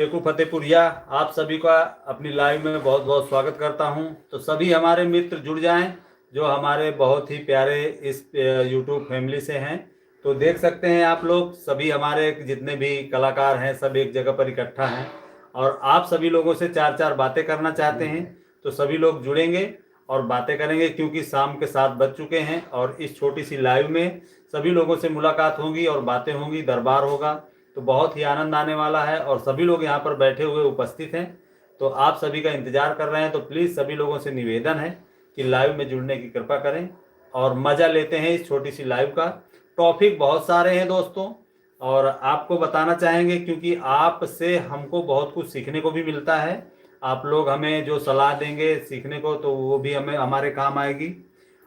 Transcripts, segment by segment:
शेखू फतेहपुरिया आप सभी का अपनी लाइव में बहुत बहुत स्वागत करता हूं। तो सभी हमारे मित्र जुड़ जाएं जो हमारे बहुत ही प्यारे इस यूट्यूब फैमिली से हैं। तो देख सकते हैं आप लोग सभी हमारे जितने भी कलाकार हैं सब एक जगह पर इकट्ठा हैं और आप सभी लोगों से चार चार बातें करना चाहते हैं। तो सभी लोग जुड़ेंगे और बातें करेंगे क्योंकि शाम के 7 बज चुके हैं और इस छोटी सी लाइव में सभी लोगों से मुलाकात होगी और बातें होंगी, दरबार होगा। तो बहुत ही आनंद आने वाला है और सभी लोग यहाँ पर बैठे हुए उपस्थित हैं। तो आप सभी का इंतजार कर रहे हैं। तो प्लीज़ सभी लोगों से निवेदन है कि लाइव में जुड़ने की कृपा करें और मज़ा लेते हैं इस छोटी सी लाइव का। टॉपिक बहुत सारे हैं दोस्तों और आपको बताना चाहेंगे क्योंकि आपसे हमको बहुत कुछ सीखने को भी मिलता है। आप लोग हमें जो सलाह देंगे सीखने को तो वो भी हमें हमारे काम आएगी।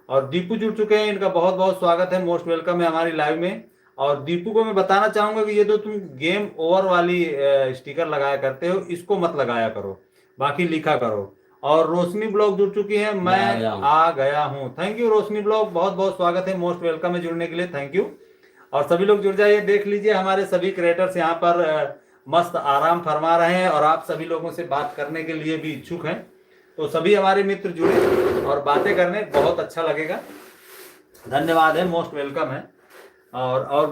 और दीपू जुड़ चुके हैं, इनका बहुत बहुत स्वागत है, मोस्ट वेलकम है हमारी लाइव में। और दीपू को मैं बताना चाहूंगा कि ये जो तुम गेम ओवर वाली स्टिकर लगाया करते हो इसको मत लगाया करो, बाकी लिखा करो। और रोशनी ब्लॉग जुड़ चुकी है, मैं आ गया हूँ। थैंक यू रोशनी ब्लॉग, बहुत बहुत स्वागत है, मोस्ट वेलकम है जुड़ने के लिए, थैंक यू। और सभी लोग जुड़ जाइए। देख लीजिए हमारे सभी क्रिएटर्स यहाँ पर मस्त आराम फरमा रहे हैं और आप सभी लोगों से बात करने के लिए भी इच्छुक हैं। तो सभी हमारे मित्र जुड़े और बातें करने बहुत अच्छा लगेगा। धन्यवाद है, मोस्ट वेलकम है। और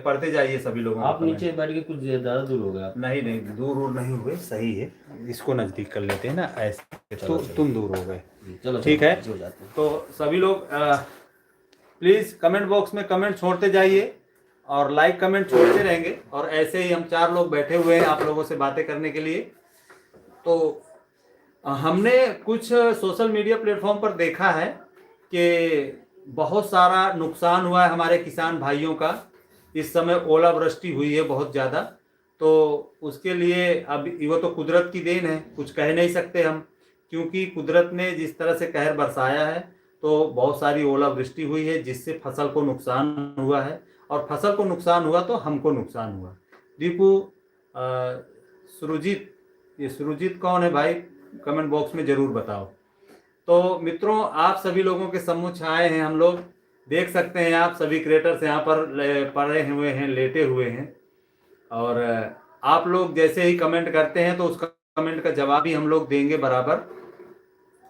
पढ़ते जाइए सभी लोगों आप नीचे बैठ के कुछ ज्यादा दूर हो गए। नहीं नहीं, दूर नहीं हुए, सही है, इसको नजदीक कर लेते हैं ना ऐसे। तो तुम दूर हो गए, चलो ठीक है। जाते हैं। तो सभी लोग प्लीज कमेंट बॉक्स में कमेंट छोड़ते जाइए और लाइक कमेंट छोड़ते रहेंगे। और ऐसे ही हम 4 लोग बैठे हुए हैं आप लोगों से बातें करने के लिए। तो हमने कुछ सोशल मीडिया प्लेटफॉर्म पर देखा है कि बहुत सारा नुकसान हुआ है हमारे किसान भाइयों का। इस समय ओलावृष्टि हुई है बहुत ज़्यादा। तो उसके लिए अब वो तो कुदरत की देन है, कुछ कह नहीं सकते हम, क्योंकि कुदरत ने जिस तरह से कहर बरसाया है तो बहुत सारी ओलावृष्टि हुई है जिससे फसल को नुकसान हुआ है। और फसल को नुकसान हुआ तो हमको नुकसान हुआ। दीपू सुरुजीत, ये सुरुजीत कौन है भाई, कमेंट बॉक्स में ज़रूर बताओ। तो मित्रों आप सभी लोगों के सम्मुख आए हैं हम लोग, देख सकते हैं आप सभी क्रिएटर्स यहाँ पर पड़े हुए हैं, लेटे हुए हैं। और आप लोग जैसे ही कमेंट करते हैं तो उसका कमेंट का जवाब ही हम लोग देंगे बराबर।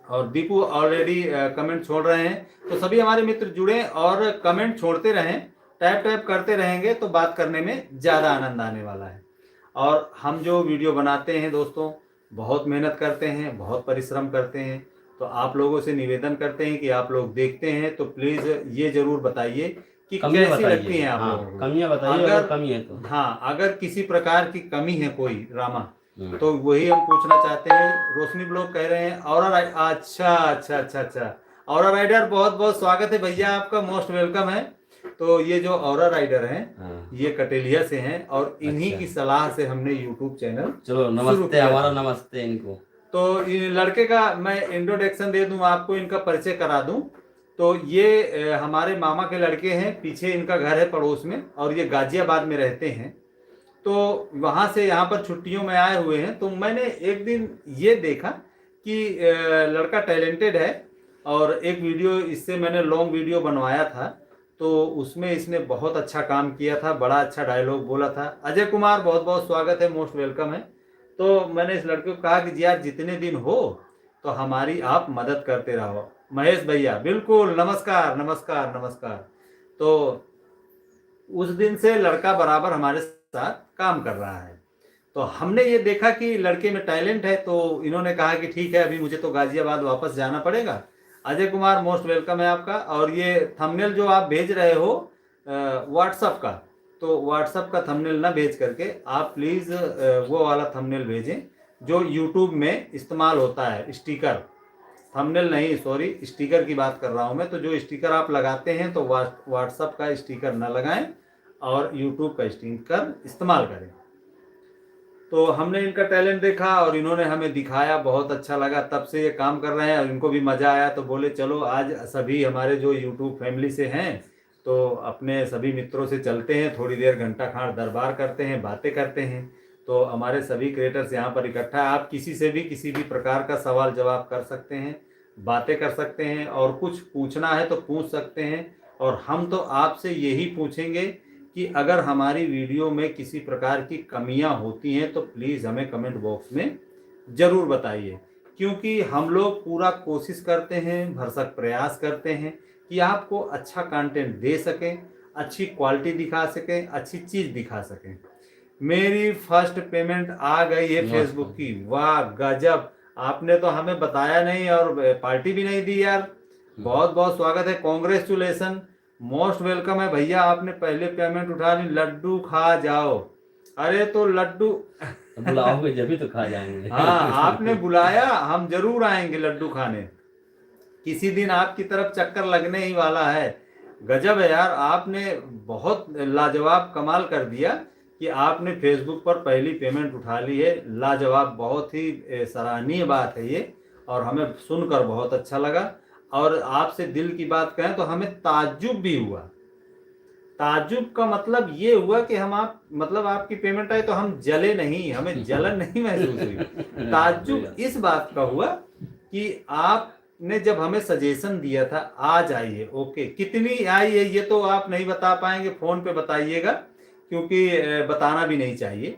और दीपू ऑलरेडी कमेंट छोड़ रहे हैं। तो सभी हमारे मित्र जुड़े और कमेंट छोड़ते रहें, टैप टैप करते रहेंगे तो बात करने में ज़्यादा आनंद आने वाला है। और हम जो वीडियो बनाते हैं दोस्तों बहुत मेहनत करते हैं, बहुत परिश्रम करते हैं। तो आप लोगों से निवेदन करते हैं कि आप लोग देखते हैं तो प्लीज़ ये ज़रूर बताइए कि कैसी लगती हैं आप लोगों को। कमियां बताइए, अगर कमी है तो। हाँ, अगर किसी प्रकार की कमी है कोई रामा तो वही हम पूछना चाहते हैं। रोशनी ब्लॉग कह रहे हैं और अच्छा अच्छा अच्छा अच्छा, और राइडर बहुत बहुत स्वागत है भैया आपका, मोस्ट वेलकम है। तो ये जो औरा राइडर हैं ये कटेलिया से हैं और इन्हीं की सलाह से हमने यूट्यूब चैनल चलो नमस्ते, हमारा नमस्ते इनको। तो इन लड़के का मैं इंट्रोडक्शन दे दूं आपको, इनका परिचय करा दूं। तो ये हमारे मामा के लड़के हैं, पीछे इनका घर है पड़ोस में और ये गाजियाबाद में रहते हैं। तो वहाँ से यहाँ पर छुट्टियों में आए हुए हैं। तो मैंने एक दिन ये देखा कि लड़का टैलेंटेड है और एक वीडियो इससे मैंने लॉन्ग वीडियो बनवाया था तो उसमें इसने बहुत अच्छा काम किया था, बड़ा अच्छा डायलॉग बोला था। अजय कुमार बहुत बहुत स्वागत है, मोस्ट वेलकम है। तो मैंने इस लड़के को कहा कि यार जितने दिन हो तो हमारी आप मदद करते रहो। महेश भैया बिल्कुल, नमस्कार नमस्कार नमस्कार। तो उस दिन से लड़का बराबर हमारे साथ काम कर रहा है। तो हमने ये देखा कि लड़के में टैलेंट है तो इन्होंने कहा कि ठीक है अभी मुझे तो गाजियाबाद वापस जाना पड़ेगा। अजय कुमार मोस्ट वेलकम है आपका। और ये थंबनेल जो आप भेज रहे हो व्हाट्सअप का, तो व्हाट्सअप का थंबनेल ना भेज करके आप प्लीज़ वो वाला थंबनेल भेजें जो यूट्यूब में इस्तेमाल होता है, स्टिकर, थंबनेल नहीं, सॉरी, स्टिकर की बात कर रहा हूँ मैं। तो जो स्टिकर आप लगाते हैं तो व्हाट्सअप का स्टिकर ना लगाएं और यूट्यूब का स्टिकर इस्तेमाल करें। तो हमने इनका टैलेंट देखा और इन्होंने हमें दिखाया, बहुत अच्छा लगा, तब से ये काम कर रहे हैं और इनको भी मज़ा आया। तो बोले चलो आज सभी हमारे जो यूट्यूब फैमिली से हैं तो अपने सभी मित्रों से चलते हैं, थोड़ी देर घंटा खाड़ दरबार करते हैं, बातें करते हैं। तो हमारे सभी क्रिएटर्स यहाँ पर इकट्ठा है। आप किसी से भी किसी भी प्रकार का सवाल जवाब कर सकते हैं, बातें कर सकते हैं और कुछ पूछना है तो पूछ सकते हैं। और हम तो आपसे यही पूछेंगे कि अगर हमारी वीडियो में किसी प्रकार की कमियां होती हैं तो प्लीज़ हमें कमेंट बॉक्स में ज़रूर बताइए, क्योंकि हम लोग पूरा कोशिश करते हैं, भरसक प्रयास करते हैं कि आपको अच्छा कंटेंट दे सकें, अच्छी क्वालिटी दिखा सकें, अच्छी चीज़ दिखा सकें। मेरी फर्स्ट पेमेंट आ गई है फेसबुक की, वाह गजब! आपने तो हमें बताया नहीं और पार्टी भी नहीं दी यार। बहुत बहुत स्वागत है, कॉन्ग्रेचुलेसन, मोस्ट वेलकम है भैया, आपने पहले पेमेंट उठा ली, लड्डू खा जाओ। अरे तो लड्डू बुलाओगे जब भी तो खा जाएंगे। हाँ, आपने बुलाया, हम जरूर आएंगे लड्डू खाने, किसी दिन आपकी तरफ चक्कर लगने ही वाला है। गजब है यार, आपने बहुत लाजवाब कमाल कर दिया कि आपने फेसबुक पर पहली पेमेंट उठा ली है। लाजवाब, बहुत ही सराहनीय बात है ये, और हमें सुनकर बहुत अच्छा लगा। और आपसे दिल की बात कहें तो हमें ताज्जुब भी हुआ। ताज्जुब का मतलब ये हुआ कि हम मतलब आपकी पेमेंट आई तो हम जले नहीं, हमें जलन नहीं महसूस हुई। ताज्जुब इस बात का हुआ कि आपने जब हमें सजेशन दिया था आ जाइए, ओके, कितनी आई है ये तो आप नहीं बता पाएंगे, फोन पे बताइएगा, क्योंकि बताना भी नहीं चाहिए।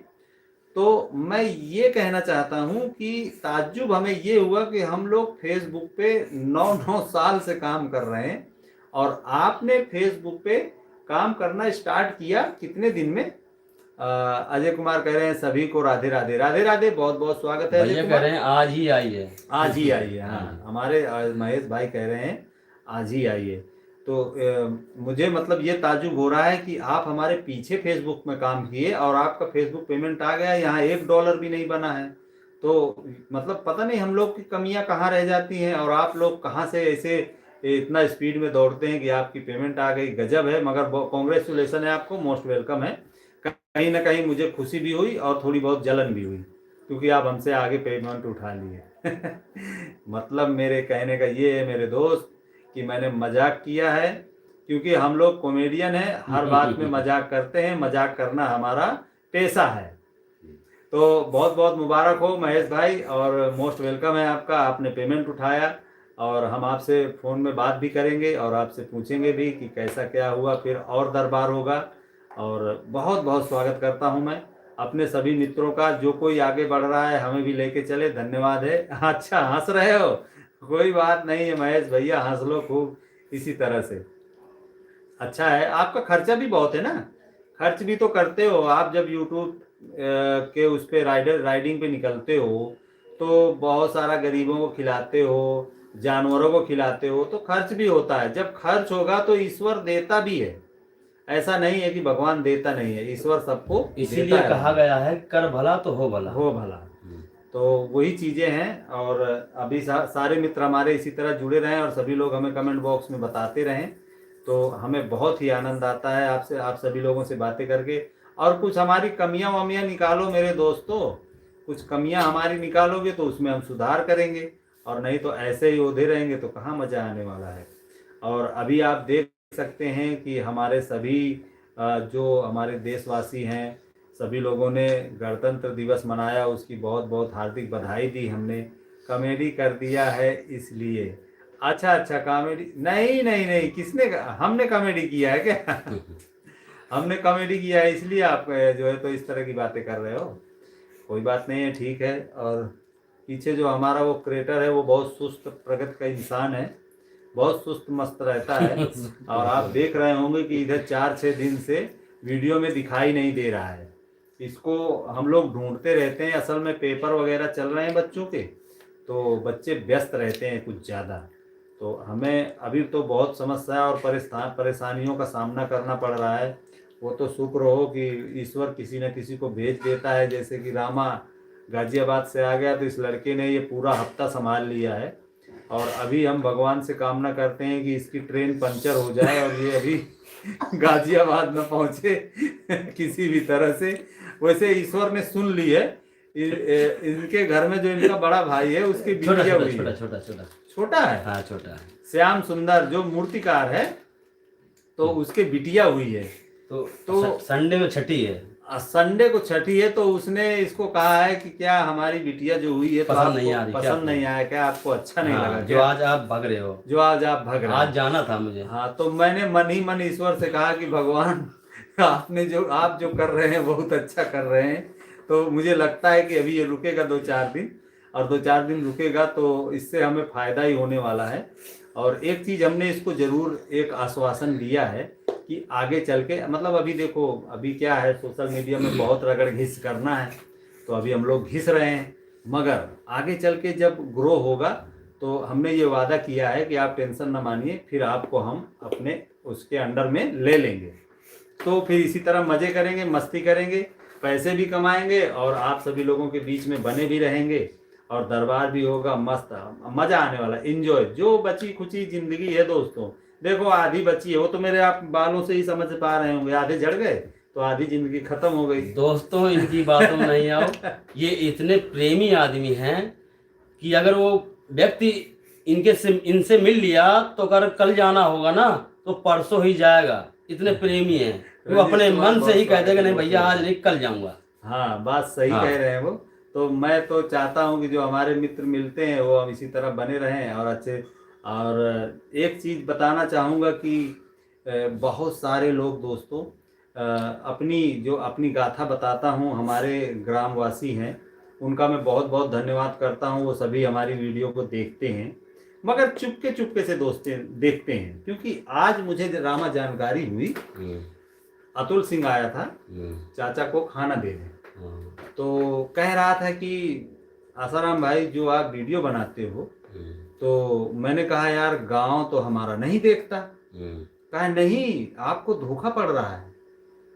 तो मैं ये कहना चाहता हूं कि ताज्जुब हमें ये हुआ कि हम लोग फेसबुक पे 9 साल से काम कर रहे हैं, और आपने फेसबुक पे काम करना स्टार्ट किया कितने दिन में? अजय कुमार कह रहे हैं सभी को राधे राधे, राधे राधे, बहुत बहुत स्वागत है अजय भैया कुमार। कह रहे हैं आज ही आई है, आज ही आई है, हाँ, हमारे महेश भाई कह रहे हैं आज ही आई है। तो मुझे मतलब ये ताजुब हो रहा है कि आप हमारे पीछे फेसबुक में काम किए और आपका फेसबुक पेमेंट आ गया, यहाँ $1 भी नहीं बना है। तो मतलब पता नहीं हम लोग की कमियां कहाँ रह जाती हैं, और आप लोग कहाँ से ऐसे इतना स्पीड में दौड़ते हैं कि आपकी पेमेंट आ गई। गजब है, मगर कॉन्ग्रेचुलेसन है आपको, मोस्ट वेलकम है। कहीं ना कहीं मुझे खुशी भी हुई और थोड़ी बहुत जलन भी हुई, क्योंकि आप हमसे आगे पेमेंट उठा लिए। मतलब मेरे कहने का ये है मेरे दोस्त कि मैंने मजाक किया है, क्योंकि हम लोग कॉमेडियन हैं, हर बात में मजाक करते हैं, मजाक करना हमारा पेशा है। तो बहुत बहुत मुबारक हो महेश भाई, और मोस्ट वेलकम है आपका, आपने पेमेंट उठाया, और हम आपसे फ़ोन में बात भी करेंगे और आपसे पूछेंगे भी कि कैसा क्या हुआ, फिर और दरबार होगा। और बहुत बहुत स्वागत करता हूं मैं अपने सभी मित्रों का, जो कोई आगे बढ़ रहा है हमें भी लेके चले, धन्यवाद है। अच्छा हंस रहे हो, कोई बात नहीं है महेश भैया, हंस लो खूब इसी तरह से। अच्छा है, आपका खर्चा भी बहुत है ना, खर्च भी तो करते हो आप, जब यूट्यूब के उस पे राइडिंग पे निकलते हो तो बहुत सारा गरीबों को खिलाते हो, जानवरों को खिलाते हो, तो खर्च भी होता है। जब खर्च होगा तो ईश्वर देता भी है, ऐसा नहीं है कि भगवान देता नहीं है, ईश्वर सबको इसीलिए कहा गया है कर भला तो हो भला, हो भला। तो वही चीजें हैं, और अभी सारे मित्र हमारे इसी तरह जुड़े रहें और सभी लोग हमें कमेंट बॉक्स में बताते रहें, तो हमें बहुत ही आनंद आता है आपसे, आप सभी लोगों से बातें करके। और कुछ हमारी कमियां वमियां निकालो मेरे दोस्तों, कुछ कमियां हमारी निकालोगे तो उसमें हम सुधार करेंगे, और नहीं तो ऐसे ही होते रहेंगे तो कहाँ मजा आने वाला है। और अभी आप देख सकते हैं कि हमारे सभी जो हमारे देशवासी हैं, सभी लोगों ने गणतंत्र दिवस मनाया, उसकी बहुत बहुत हार्दिक बधाई दी हमने। कॉमेडी कर दिया है इसलिए, अच्छा अच्छा, कॉमेडी नहीं नहीं नहीं, किसने हमने कॉमेडी किया है क्या? हमने कॉमेडी किया है इसलिए आप जो है तो इस तरह की बातें कर रहे हो, कोई बात नहीं है, ठीक है। और पीछे जो हमारा वो क्रिएटर है वो बहुत सुस्त प्रगति का इंसान है, बहुत सुस्त मस्त रहता है, और आप देख रहे होंगे कि इधर 4-6 दिन से वीडियो में दिखाई नहीं दे रहा है। इसको हम लोग ढूंढते रहते हैं, असल में पेपर वगैरह चल रहे हैं बच्चों के, तो बच्चे व्यस्त रहते हैं कुछ ज़्यादा, तो हमें अभी तो बहुत समस्या और परेशानियों का सामना करना पड़ रहा है। वो तो शुक्र हो कि ईश्वर किसी न किसी को भेज देता है, जैसे कि रामा गाजियाबाद से आ गया तो इस लड़के ने ये पूरा हफ्ता संभाल लिया है, और अभी हम भगवान से कामना करते हैं कि इसकी ट्रेन पंचर हो जाए और ये अभी गाजियाबाद में पहुंचे किसी भी तरह से। वैसे ईश्वर ने सुन ली है, इनके घर में जो इनका बड़ा भाई है उसकी बिटिया हुई है, छोटा है, हाँ छोटा है, श्याम सुंदर जो मूर्तिकार है, तो उसके बिटिया हुई है, तो संडे में छठी है, संडे को छठी है, तो उसने इसको कहा है कि क्या हमारी बिटिया जो हुई है तो पसंद नहीं आ रही, पसंद नहीं आया क्या, आपको अच्छा नहीं लगा जो आज आप भाग रहे हो, जो आज आप भाग रहे हो, आज जाना था मुझे। हाँ, तो मैंने मन ही मन ईश्वर से कहा कि भगवान आप जो कर रहे हैं बहुत अच्छा कर रहे हैं। तो मुझे लगता है कि अभी ये रुकेगा 2-4 दिन, और 2-4 दिन रुकेगा तो इससे हमें फायदा ही होने वाला है। और एक चीज हमने इसको जरूर एक आश्वासन दिया है कि आगे चल के, मतलब अभी देखो अभी क्या है, सोशल मीडिया में बहुत रगड़ घिस करना है, तो अभी हम लोग घिस रहे हैं, मगर आगे चल के जब ग्रो होगा तो हमने ये वादा किया है कि आप टेंशन ना मानिए, फिर आपको हम अपने उसके अंडर में ले लेंगे। तो फिर इसी तरह मजे करेंगे, मस्ती करेंगे, पैसे भी कमाएंगे और आप सभी लोगों के बीच में बने भी रहेंगे, और दरबार भी होगा मस्त, मजा आने वाला, एंजॉय। जो बची खुची जिंदगी है दोस्तों, देखो आधी बची है, वो तो मेरे आप बालों से ही समझ पा रहे होंगे, आधे झड़ गए तो आधी जिंदगी खत्म हो गई। दोस्तों इनकी बातों में नहीं आओ। ये इतने प्रेमी आदमी हैं कि अगर वो व्यक्ति इनसे मिल लिया तो अगर कल जाना होगा ना तो परसों ही जाएगा। इतने प्रेमी हैं, वो अपने मन से ही कहते हैं कि नहीं भैया आज नहीं कल जाऊंगा। हाँ, बात सही हाँ। कह रहे हैं वो। तो मैं तो चाहता हूँ कि जो हमारे मित्र मिलते हैं वो हम इसी तरह बने रहें और अच्छे। और एक चीज बताना चाहूँगा कि बहुत सारे लोग दोस्तों, अपनी गाथा बताता हूँ, हमारे ग्रामवासी हैं, उनका मैं बहुत बहुत धन्यवाद करता हूँ। वो सभी हमारी वीडियो को देखते हैं, मगर चुपके चुपके से दोस्ते देखते हैं, क्योंकि आज मुझे रामा जानकारी हुई, अतुल सिंह आया था चाचा को खाना देने, तो कह रहा था कि आसाराम भाई जो आप वीडियो बनाते हो, तो मैंने कहा यार गांव तो हमारा नहीं देखता। कहा नहीं, आपको धोखा पड़ रहा है,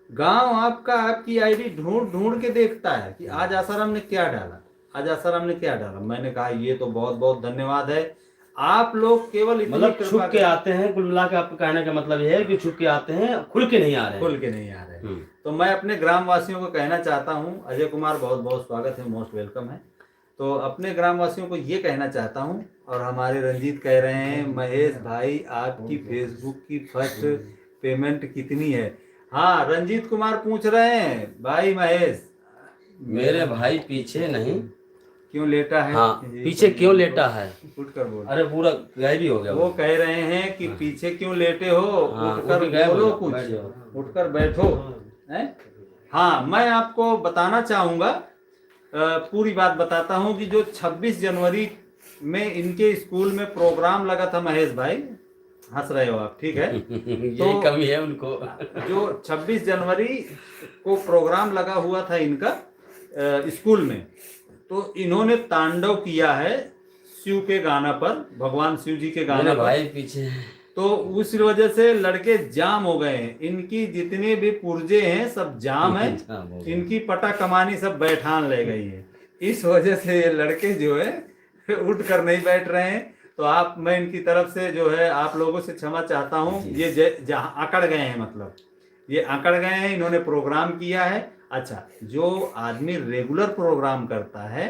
गांव आपका आपकी आईडी ढूंढ ढूंढ के देखता है कि आज आसाराम ने क्या डाला, आज आसाराम ने क्या डाला। मैंने कहा ये तो बहुत बहुत धन्यवाद है, आप लोग केवल इतनी मतलब कृपा छुप के आते हैं। कुल मिला के आपके कहने का मतलब ये है कि छुप के आते हैं, खुल के नहीं आ रहे हैं। खुल के नहीं आ रहे। तो मैं अपने ग्रामवासियों को कहना चाहता हूँ, अजय कुमार बहुत बहुत स्वागत है, मोस्ट वेलकम है। तो अपने ग्रामवासियों को ये कहना चाहता हूँ, और हमारे रंजीत कह रहे हैं महेश भाई आपकी फेसबुक की फर्स्ट पेमेंट कितनी है। हाँ, रंजीत कुमार पूछ रहे हैं भाई महेश, मेरे भाई पीछे नहीं, क्यों लेटा है? हाँ पीछे क्यों लेटा है? उठकर बोल। अरे पूरा गायब ही हो गया वो कह रहे हैं कि पीछे क्यों लेटे हो, हाँ, उठकर वो भी गायब हो बोलो जाओ, कुछ, बैठ जाओ। उठकर बैठो हैं। हाँ, मैं आपको बताना चाहूँगा, पूरी बात बताता हूँ कि जो 26 जनवरी में इनके स्कूल में प्रोग्राम लगा था, महेश भाई हंस रहे हो आप, ठीक है? यही कमी है उनको। जो 26 जनवरी को प्रोग्राम लगा हुआ था इनका स्कूल में, तो इन्होंने तांडव किया है शिव के गाना पर, भगवान शिव जी के गाना पर। भाई पीछे, तो उस वजह से लड़के जाम हो गए हैं, इनकी जितने भी पुर्जे हैं सब जाम है, इनकी पटा कमानी सब बैठान ले गई है। इस वजह से ये लड़के जो है उठ कर नहीं बैठ रहे हैं। तो मैं इनकी तरफ से जो है आप लोगों से क्षमा चाहता हूँ। ये जहाँ अकड़ गए हैं, मतलब ये अकड़ गए हैं, इन्होंने प्रोग्राम किया है। अच्छा, जो आदमी रेगुलर प्रोग्राम करता है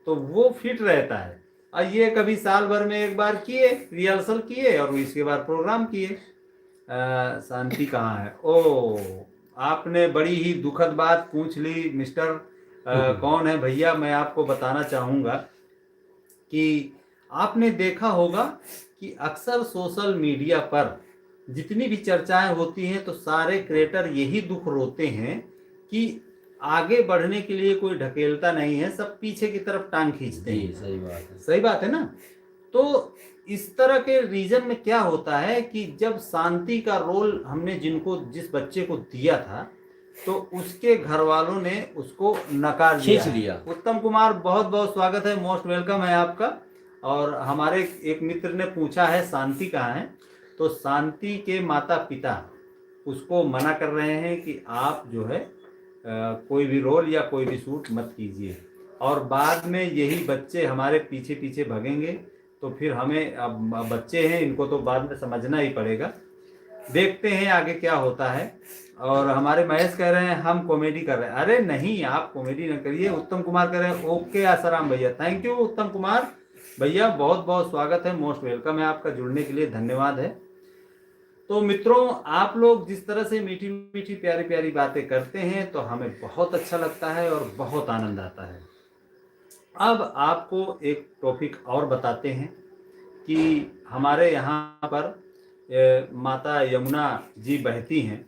तो वो फिट रहता है, और ये कभी साल भर में एक बार किए, रिहर्सल किए और इसके बाद प्रोग्राम किए। शांति कहाँ है? ओ, आपने बड़ी ही दुखद बात पूछ ली मिस्टर। कौन है भैया? मैं आपको बताना चाहूँगा कि आपने देखा होगा कि अक्सर सोशल मीडिया पर जितनी भी चर्चाएं होती हैं तो सारे क्रिएटर यही दुख रोते हैं कि आगे बढ़ने के लिए कोई ढकेलता नहीं है, सब पीछे की तरफ टांग खींचते हैं। सही बात है, सही बात है ना? तो इस तरह के रीजन में क्या होता है कि जब शांति का रोल हमने जिस बच्चे को दिया था, तो उसके घर वालों ने उसको नकार दिया। उत्तम कुमार बहुत बहुत स्वागत है, मोस्ट वेलकम है आपका। और हमारे एक मित्र ने पूछा है शांति कहाँ है, तो शांति के माता पिता उसको मना कर रहे हैं कि आप जो है कोई भी रोल या कोई भी शूट मत कीजिए, और बाद में यही बच्चे हमारे पीछे पीछे भगेंगे, तो फिर हमें, अब बच्चे हैं इनको तो बाद में समझना ही पड़ेगा। देखते हैं आगे क्या होता है। और हमारे महेश कह रहे हैं हम कॉमेडी कर रहे हैं। अरे नहीं, आप कॉमेडी न करिए। उत्तम कुमार कह रहे हैं ओके आसाराम भैया, थैंक यू उत्तम कुमार भैया, बहुत बहुत स्वागत है, मोस्ट वेलकम है आपका, जुड़ने के लिए धन्यवाद है। तो मित्रों, आप लोग जिस तरह से मीठी मीठी प्यारी प्यारी बातें करते हैं तो हमें बहुत अच्छा लगता है और बहुत आनंद आता है। अब आपको एक टॉपिक और बताते हैं कि हमारे यहाँ पर माता यमुना जी बहती हैं,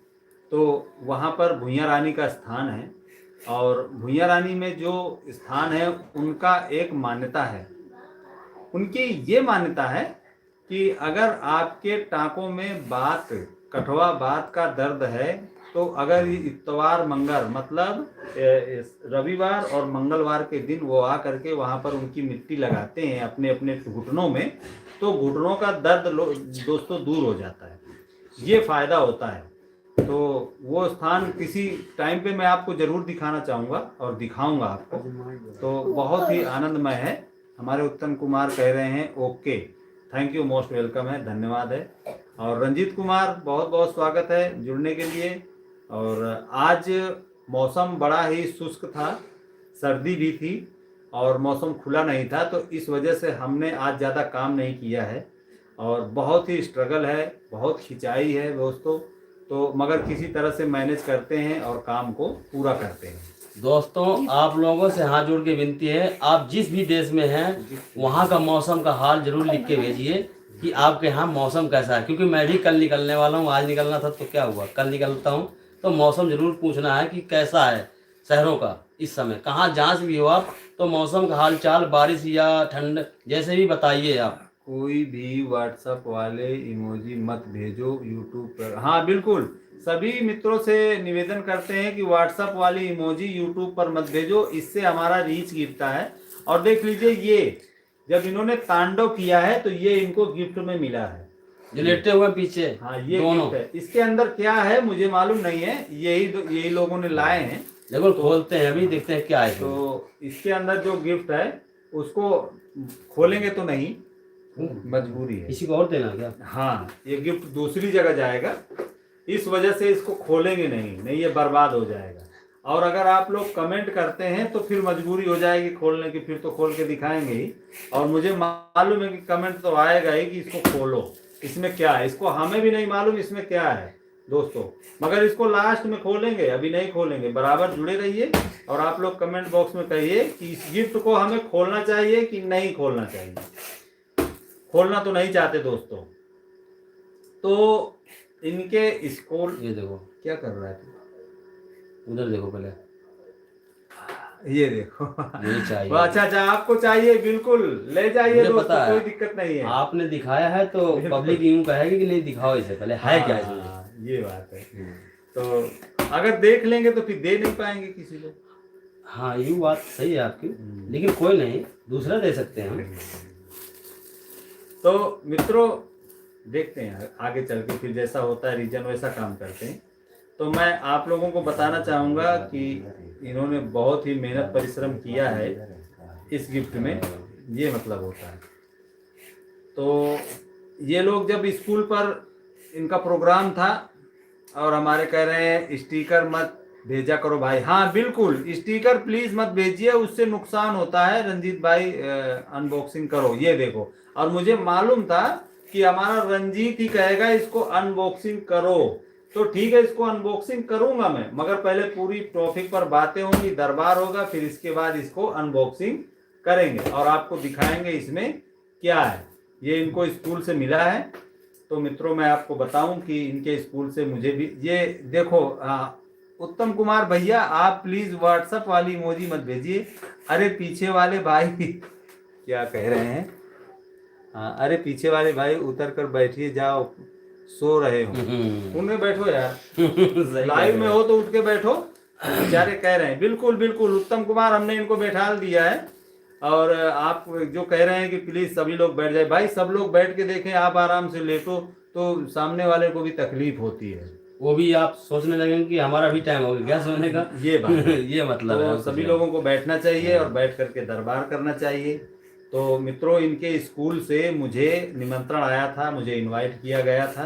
तो वहाँ पर भुइयां रानी का स्थान है, और भुइयां रानी में जो स्थान है उनका एक मान्यता है। उनकी ये मान्यता है कि अगर आपके टाँकों में बात, कठवा बात का दर्द है, तो अगर इतवार मंगल मतलब रविवार और मंगलवार के दिन वो आ करके वहाँ पर उनकी मिट्टी लगाते हैं अपने अपने घुटनों में, तो घुटनों का दर्द दोस्तों दूर हो जाता है। ये फायदा होता है। तो वो स्थान किसी टाइम पे मैं आपको जरूर दिखाना चाहूँगा और दिखाऊंगा आपको। तो बहुत ही आनंदमय है। हमारे उत्तम कुमार कह रहे हैं okay, thank you, most welcome है, धन्यवाद है। और रंजीत कुमार बहुत बहुत स्वागत है जुड़ने के लिए। और आज मौसम बड़ा ही शुष्क था, सर्दी भी थी और मौसम खुला नहीं था, तो इस वजह से हमने आज ज़्यादा काम नहीं किया है और बहुत ही स्ट्रगल है, बहुत खिंचाई है दोस्तों। तो मगर किसी तरह से मैनेज करते हैं और काम को पूरा करते हैं। दोस्तों आप लोगों से हाथ जोड़ के विनती है, आप जिस भी देश में हैं वहाँ का मौसम का हाल जरूर लिख के भेजिए कि आपके यहाँ मौसम कैसा है, क्योंकि मैं भी कल निकलने वाला हूँ। आज निकलना था तो क्या हुआ, कल निकलता हूँ, तो मौसम जरूर पूछना है कि कैसा है शहरों का इस समय। कहाँ जहाँ से भी हो आप, तो मौसम का हाल चाल, बारिश या ठंड जैसे भी बताइए आप। कोई भी व्हाट्सएप वाले इमोजी मत भेजो यूट्यूब पर। हाँ बिल्कुल, सभी मित्रों से निवेदन करते हैं कि व्हाट्सएप वाली इमोजी यूट्यूब पर मत भेजो, इससे हमारा रीच गिरता है। और देख लीजिए, ये जब इन्होंने तांडव किया है तो ये इनको गिफ्ट में मिला है, जो लेटे हुए पीछे। हाँ ये दोनों गिफ्ट है। इसके अंदर क्या है मुझे मालूम नहीं है, यही लोगों ने लाए हैं। देखो खोलते हैं अभी, देखते हैं क्या है। तो इसके अंदर जो गिफ्ट है उसको खोलेंगे तो नहीं, मजबूरी है। किसी को और देना क्या? हाँ, ये गिफ्ट दूसरी जगह जाएगा, इस वजह से इसको खोलेंगे नहीं, ये बर्बाद हो जाएगा। और अगर आप लोग कमेंट करते हैं तो फिर मजबूरी हो जाएगी खोलने की, फिर तो खोल के दिखाएंगे ही। और मुझे मालूम है कि कमेंट तो आएगा ही कि इसको खोलो, इसमें क्या है। इसको हमें भी नहीं मालूम इसमें क्या है दोस्तों, मगर इसको लास्ट में खोलेंगे, अभी नहीं खोलेंगे। बराबर जुड़े रहिए और आप लोग कमेंट बॉक्स में कहिए कि इस गिफ्ट को हमें खोलना चाहिए कि नहीं खोलना चाहिए। खोलना तो नहीं चाहते दोस्तों। तो इनके स्कूल, ये देखो क्या कर रहा है, उधर देखो पहले, ये देखो। मुझे चाहिए। अच्छा, आपको चाहिए, बिल्कुल ले जाइए मुझे पता दोस्तों, है, कोई दिक्कत नहीं है। आपने दिखाया है तो पब्लिक यूं कहेगी कि नहीं दिखाओ इसे पहले, है क्या इसमें। हाँ, ये बात है। तो अगर देख लेंगे तो फिर दे नहीं पाएंगे किसी को। हाँ ये बात सही है आपकी, लेकिन कोई नहीं, दूसरा दे सकते हैं हम। तो मित्रों देखते हैं आगे चल के, फिर जैसा होता है रीजन वैसा काम करते हैं। तो मैं आप लोगों को बताना चाहूँगा कि इन्होंने बहुत ही मेहनत परिश्रम किया है इस गिफ्ट में, ये मतलब होता है। तो ये लोग जब स्कूल पर इनका प्रोग्राम था और हमारे कह रहे हैं स्टिकर मत भेजा करो भाई। हाँ बिल्कुल, स्टिकर प्लीज मत भेजिए, उससे नुकसान होता है। रंजीत भाई अनबॉक्सिंग करो, ये देखो। और मुझे मालूम था कि हमारा रंजीत ही कहेगा इसको अनबॉक्सिंग करो, तो ठीक है इसको अनबॉक्सिंग करूंगा मैं, मगर पहले पूरी टॉपिक पर बातें होंगी, दरबार होगा, फिर इसके बाद इसको अनबॉक्सिंग करेंगे और आपको दिखाएंगे इसमें क्या है। ये इनको स्कूल से मिला है। तो मित्रों मैं आपको बताऊं कि इनके स्कूल से मुझे भी ये देखो। उत्तम कुमार भैया आप प्लीज व्हाट्सएप वाली इमोजी मत भेजिए। अरे पीछे वाले भाई क्या कह रहे हैं, हाँ अरे पीछे वाले भाई उतर कर बैठिए, जाओ सो रहे हो, उनमें बैठो यार, लाइव में हो तो उठ के बैठो, बेचारे कह रहे हैं। बिल्कुल बिल्कुल उत्तम कुमार, हमने इनको बैठा दिया है। और आप जो कह रहे हैं कि प्लीज सभी लोग बैठ जाए, भाई सब लोग बैठ के देखें, आप आराम से लेटो तो सामने वाले को भी तकलीफ होती है, वो भी आप सोचने लगेंगे कि हमारा भी टाइम हो गया सोने का, ये बात ये मतलब तो है। सभी लोगों को बैठना चाहिए और बैठ करके दरबार करना चाहिए। तो मित्रों इनके स्कूल से मुझे निमंत्रण आया था, मुझे इनवाइट किया गया था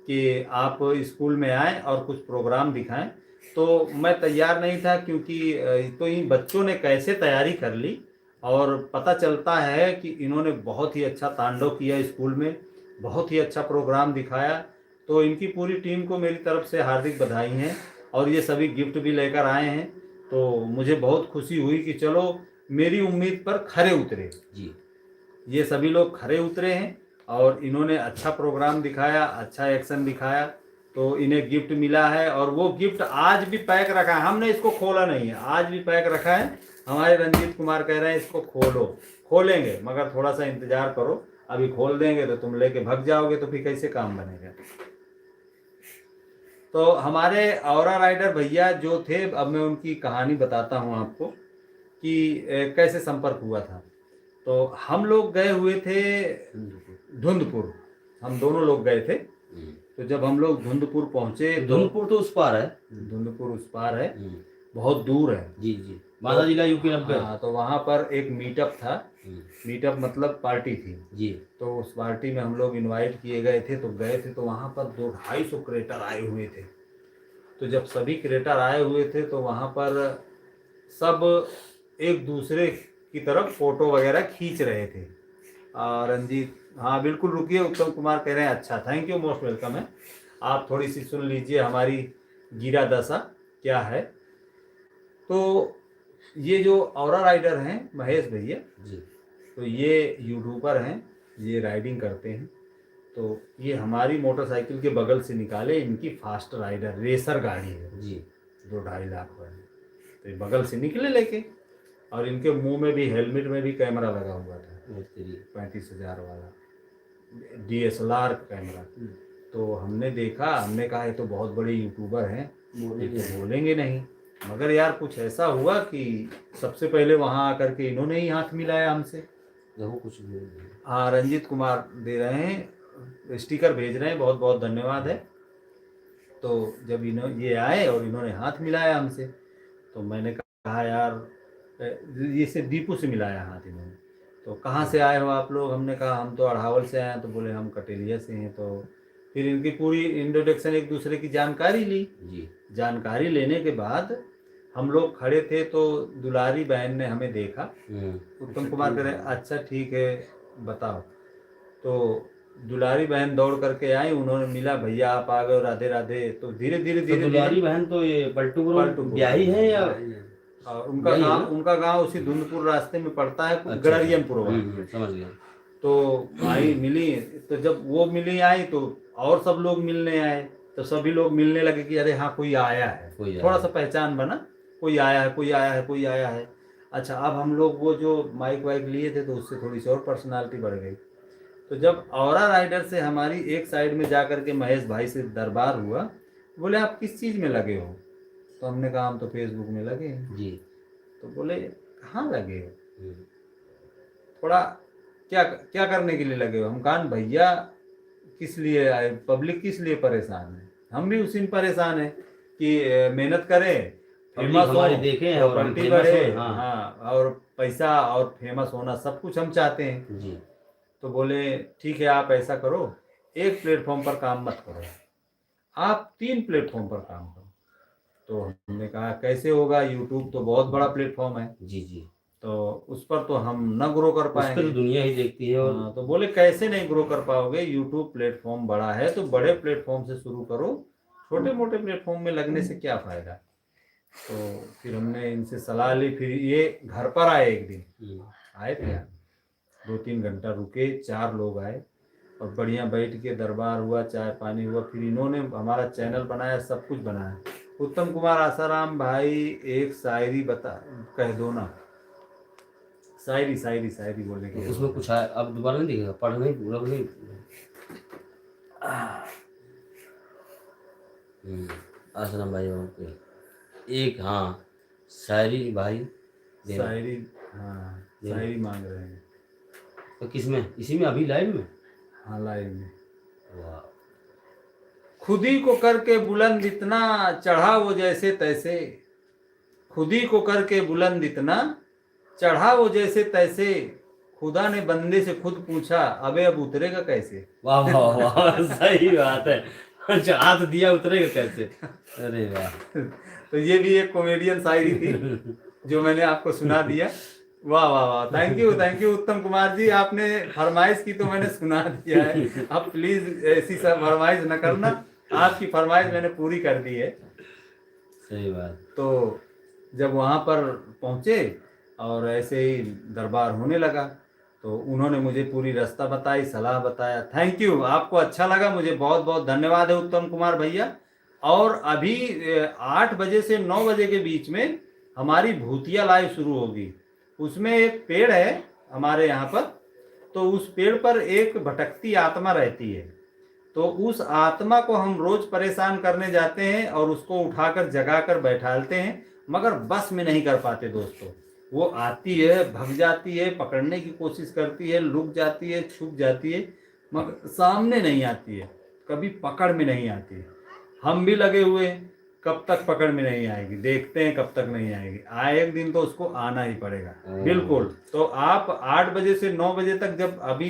कि आप स्कूल में आएँ और कुछ प्रोग्राम दिखाएं। तो मैं तैयार नहीं था, क्योंकि तो इन बच्चों ने कैसे तैयारी कर ली और पता चलता है कि इन्होंने बहुत ही अच्छा तांडव किया स्कूल में, बहुत ही अच्छा प्रोग्राम दिखाया। तो इनकी पूरी टीम को मेरी तरफ से हार्दिक बधाई हैं और ये सभी गिफ्ट भी लेकर आए हैं। तो मुझे बहुत खुशी हुई कि चलो मेरी उम्मीद पर खरे उतरे जी, ये सभी लोग खरे उतरे हैं और इन्होंने अच्छा प्रोग्राम दिखाया, अच्छा एक्शन दिखाया। तो इन्हें गिफ्ट मिला है और वो गिफ्ट आज भी पैक रखा है, हमने इसको खोला नहीं है, आज भी पैक रखा है। हमारे रंजीत कुमार कह रहे हैं इसको खोलो, खोलेंगे मगर थोड़ा सा इंतजार करो, अभी खोल देंगे तो तुम लेके भग जाओगे तो फिर कैसे काम बनेगा। तो हमारे औरा राइडर भैया जो थे, अब मैं उनकी कहानी बताता हूँ आपको कि कैसे संपर्क हुआ था। तो हम लोग गए हुए थे धुंधपुर, हम दोनों लोग गए थे। तो जब हम लोग धुंधपुर पहुंचे तो धुंधपुर तो उस पार है। धुंधपुर उस पार है, बहुत दूर है। जी जी, बांदा जिला यूपी 90। हाँ, तो वहाँ पर एक मीटअप था, मीटअप मतलब पार्टी थी जी। तो उस पार्टी में हम लोग इनवाइट किए गए थे, तो गए थे तो वहाँ पर 200-250 क्रेटर आए हुए थे। तो जब सभी क्रेटर आए हुए थे तो वहाँ पर सब एक दूसरे की तरफ फोटो वगैरह खींच रहे थे। रंजीत, हाँ बिल्कुल रुकिए, उत्तम कुमार कह रहे हैं अच्छा, थैंक यू, मोस्ट वेलकम है। आप थोड़ी सी सुन लीजिए हमारी गिरा दशा क्या है। तो ये जो औरा राइडर हैं महेश भैया जी, तो ये यूट्यूबर हैं, ये राइडिंग करते हैं। तो ये हमारी मोटरसाइकिल के बगल से निकाले, इनकी फास्ट राइडर रेसर गाड़ी है जी, 2-2.5 लाख वाली। तो ये बगल से निकले लेके, और इनके मुंह में भी, हेलमेट में भी कैमरा लगा हुआ था, 35,000 वाला DSLR कैमरा। तो हमने देखा, हमने कहा ये तो बहुत बड़े यूट्यूबर हैं, ये तो बोलेंगे नहीं। मगर यार कुछ ऐसा हुआ कि सबसे पहले वहाँ आकर के इन्होंने ही हाथ मिलाया हमसे। कुछ हाँ, रंजीत कुमार दे रहे हैं, स्टिकर भेज रहे हैं, बहुत बहुत धन्यवाद है। तो जब ये आए और इन्होंने हाथ मिलाया हमसे, तो मैंने कहा यार, ये से दीपू से मिलाया हाथ इन्होंने। तो कहाँ से आए हो आप लोग, हमने कहा हम तो अढ़ावल से आए हैं। तो बोले हम कटेलिया से हैं। तो फिर इनकी पूरी इंट्रोडक्शन, एक दूसरे की जानकारी ली जी। जानकारी लेने के बाद हम लोग खड़े थे तो दुलारी बहन ने हमें देखा। उत्तम कुमार कह रहे अच्छा ठीक है बताओ। तो दुलारी बहन दौड़ करके आई, उन्होंने मिला, भैया आप आ गए, राधे राधे। तो धीरे धीरे धीरे दुलारी बहन तो ये पलटू ब्याही है या और उनका गांव उसी धुंधपुर रास्ते में पड़ता है, गड़रियनपुर। समझ गया। तो आई मिली, तो जब वो मिली आई तो और सब लोग मिलने आए, तो सभी लोग मिलने लगे कि अरे हाँ कोई आया है, थोड़ा सा पहचान बना, कोई आया है, कोई आया है, कोई आया है। अच्छा, अब हम लोग वो जो माइक वाइक लिए थे तो उससे थोड़ी सी और पर्सनालिटी बढ़ गई। तो जब औरा राइडर से हमारी एक साइड में जा करके महेश भाई से दरबार हुआ, बोले आप किस चीज़ में लगे हो। तो हमने कहा हम तो फेसबुक में लगे हैं जी। तो बोले कहाँ लगे हो, थोड़ा क्या क्या करने के लिए लगे हो। हम कहा भैया किस लिए आए, पब्लिक किस लिए परेशान है, हम भी उसी में परेशान है कि मेहनत करें, फेमस हो, देखें, प्रॉपर्टी बढ़े, हाँ, और पैसा और फेमस होना सब कुछ हम चाहते हैं जी। तो बोले ठीक है आप ऐसा करो, एक प्लेटफॉर्म पर काम मत करो, आप 3 प्लेटफॉर्म पर काम करो। तो हमने कहा कैसे होगा, यूट्यूब तो बहुत बड़ा प्लेटफॉर्म है। जी जी। तो उस पर तो हम न ग्रो कर पाएंगे, तो दुनिया ही देखती है। और तो बोले कैसे नहीं ग्रो कर पाओगे, यूट्यूब प्लेटफॉर्म बड़ा है तो बड़े प्लेटफॉर्म से शुरू करो, छोटे मोटे प्लेटफॉर्म में लगने से क्या फायदा। तो फिर हमने इनसे सलाह ली, फिर ये घर पर आए, एक दिन आए थे, 2-3 घंटा रुके, 4 लोग आए और बढ़िया बैठ के दरबार हुआ, चाय पानी हुआ, फिर इन्होंने हमारा चैनल बनाया, सब कुछ बनाया। उत्तम कुमार आसाराम भाई एक शायरी बता, कह दो ना, शायरी शायरी शायरी बोलने के उसमें कुछ है, अब दोबारा नहीं दिखेगा, पढ़ नहीं पूरा नहीं। आसाराम भाई एक, हाँ शायरी भाई, शायरी, हाँ शायरी मांग रहे हैं। तो किसमें, इसी में अभी लाइव में? हाँ लाइव में। वाह। खुदी को करके बुलंद इतना, चढ़ा वो जैसे तैसे, खुदी को करके बुलंद इतना, चढ़ा वो जैसे तैसे, खुदा ने बंदे से खुद पूछा अबे अब उतरेगा कैसे। वाह वाह वाह, सही बात है। अच्छा, हाथ दिया उतरेगा कैसे, अरे वाह। तो ये भी एक कॉमेडियन शायरी थी जो मैंने आपको सुना दिया। वाह वाह वाह, थैंक यू उत्तम कुमार जी, आपने फरमाइश की तो मैंने सुना दिया है। अब प्लीज ऐसी सब फरमाइश न करना, आपकी फरमाइश मैंने पूरी कर दी है। सही बात। तो जब वहाँ पर पहुँचे और ऐसे ही दरबार होने लगा, तो उन्होंने मुझे पूरी रास्ता बताई, सलाह बताया। थैंक यू, आपको अच्छा लगा, मुझे बहुत बहुत धन्यवाद है उत्तम कुमार भैया। और अभी 8 बजे से 9 बजे के बीच में हमारी भूतिया लाइव शुरू होगी। उसमें एक पेड़ है हमारे यहाँ पर, तो उस पेड़ पर एक भटकती आत्मा रहती है। तो उस आत्मा को हम रोज परेशान करने जाते हैं और उसको उठाकर जगाकर बैठालते हैं, मगर बस में नहीं कर पाते दोस्तों। वो आती है, भग जाती है, पकड़ने की कोशिश करती है, लुक जाती है, छुप जाती है, मगर सामने नहीं आती है, कभी पकड़ में नहीं आती है। हम भी लगे हुए हैं, कब तक पकड़ में नहीं आएगी, देखते हैं कब तक नहीं आएगी। आए एक दिन तो उसको आना ही पड़ेगा। बिल्कुल। तो आप 8 बजे से 9 बजे तक, जब अभी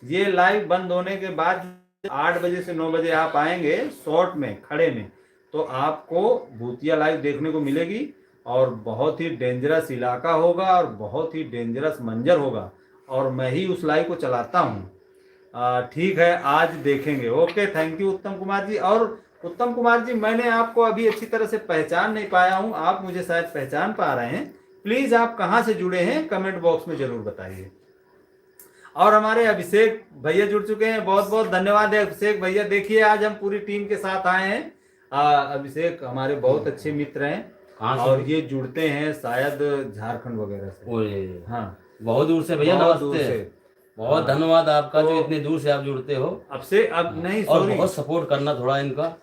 ये लाइव बंद होने के बाद 8 बजे से 9 बजे आप आएंगे शॉर्ट में खड़े में, तो आपको भूतिया लाइव देखने को मिलेगी। और बहुत ही डेंजरस इलाका होगा और बहुत ही डेंजरस मंजर होगा, और मैं ही उस लाइव को चलाता हूँ। ठीक है, आज देखेंगे। ओके, थैंक यू उत्तम कुमार जी। और उत्तम कुमार जी, मैंने आपको अभी अच्छी तरह से पहचान नहीं पाया हूँ, आप मुझे शायद पहचान पा रहे हैं। प्लीज आप कहाँ से जुड़े हैं कमेंट बॉक्स में जरूर बताइए। और हमारे अभिषेक भैया जुड़ चुके हैं, बहुत बहुत धन्यवाद है अभिषेक भैया। देखिए आज हम पूरी टीम के साथ आए हैं। अभिषेक हमारे बहुत अच्छे मित्र हैं और ये जुड़ते हैं शायद झारखंड वगैरह से। हाँ, बहुत दूर से भैया, नमस्ते। बहुत धन्यवाद आपका, जो इतने दूर से आप जुड़ते हो। अब नहीं, और बहुत सपोर्ट करना थोड़ा इनका।